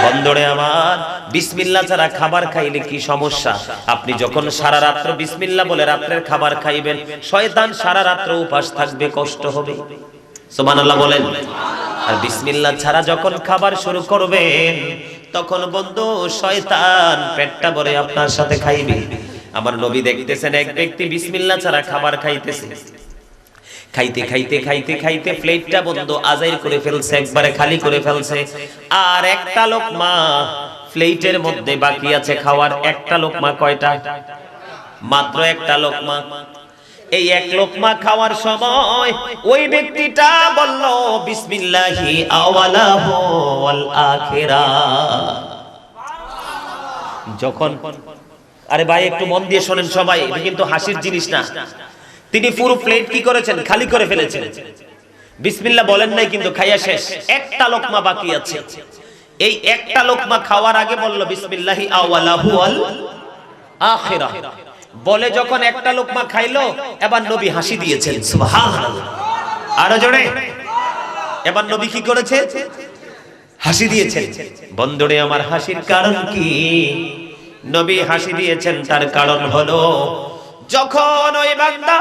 বন্ধুরে আমার, বিসমিল্লাহ ছাড়া খাবার খাইলে কি সমস্যা? আপনি যখন সারা রাত্র বিসমিল্লাহ বলে রাত্রের খাবার খাইবেন, শয়তান সারা রাত্র উপাস থাকবে, কষ্ট হবে। সুবহানাল্লাহ বলেন। আর বিসমিল্লাহ ছাড়া যখন খাবার শুরু করবেন, তখন বন্ধু শয়তান পেটটা ভরে আপনার সাথে খাইবে। আমার নবী দেখতেছেন এক ব্যক্তি বিসমিল্লাহ ছাড়া খাবার খাইতেছে, খাইতে খাইতে খাইতে খাইতে প্লেটটা বন্ধু আজাইর করে ফেলছে, একবারে খালি করে ফেলছে। আর একটা লোকমা প্লেটের মধ্যে বাকি আছে খাওয়ার। একটা লোকমা কয়টা? মাত্র একটা লোকমা। এই এক লোকমা খাওয়ার সময় ওই ব্যক্তিটা বলল বিসমিল্লাহি আওয়ালাহু ওয়াল আখিরা। যখন, আরে ভাই একটু মন দিয়ে শোনেন সবাই, এটা কিন্তু হাসির জিনিস না। তিনি পুরো প্লেট কি করেছেন? খালি করে ফেলেছেন। বিসমিল্লাহ বলেন নাই, কিন্তু খাইয়া শেষ। একটা লোকমা বাকি আছে। এই একটা লোকমা খাওয়ার আগে বলল বিসমিল্লাহি আওয়ালাহু ওয়াল আখিরাহ বলে যখন একটা লোকমা খাইলো, এবার নবী হাসি দিয়েছেন, সুবহানাল্লাহ। আরো জোরে, এবার নবী কি করেছে? হাসি দিয়েছেন। বন্ধুরে আমার, হাসির কারণ কি? নবী হাসি দিয়েছেন তার কারণ হলো, যখন ওই বান্দা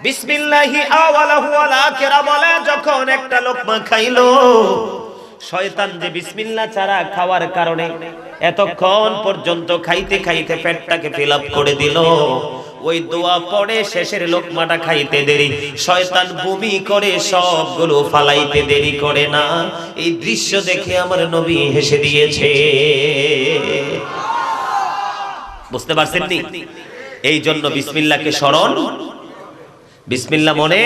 বিসমিল্লাহি আওয়ালাহু ওয়াল আখিরা বলে যখন একটা লোকমা খাইলো, শয়তান যে বিসমিল্লাহ ছাড়া খাওয়ার কারণে এতক্ষণ পর্যন্ত খাইতে খাইতে পেটটাকে ফিল আপ করে দিল, ওই দোয়া পড়ে শেষের লোকমাটা খাইতে দেরি, শয়তান বমি করে সবগুলো ফালাইতে দেরি করে না। এই দৃশ্য দেখে আমার নবী হেসে দিয়েছে। বুঝতে পারছেন নি? এই জন্য বিসমিল্লাহকে স্মরণ, বিসমিল্লাহ মনে।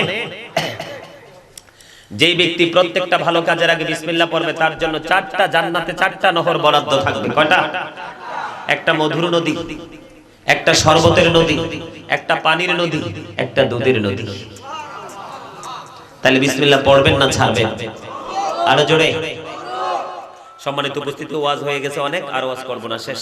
যেই ব্যক্তি প্রত্যেকটা ভালো কাজের আগে বিসমিল্লাহ পড়বে, তার জন্য 4টা জান্নাতে 4টা নহর বরাদ্দ থাকবে। কয়টা? একটা মধুর নদী, একটা শরবতের নদী, একটা পানির নদী, একটা দুধের নদী। তাহলে বিসমিল্লাহ পড়বেন না ছাড়বেন? আরো জোরে। সম্মানিত উপস্থিতি, ওয়াজ হয়ে গেছে অনেক, আর ওয়াজ করব না, শেষ।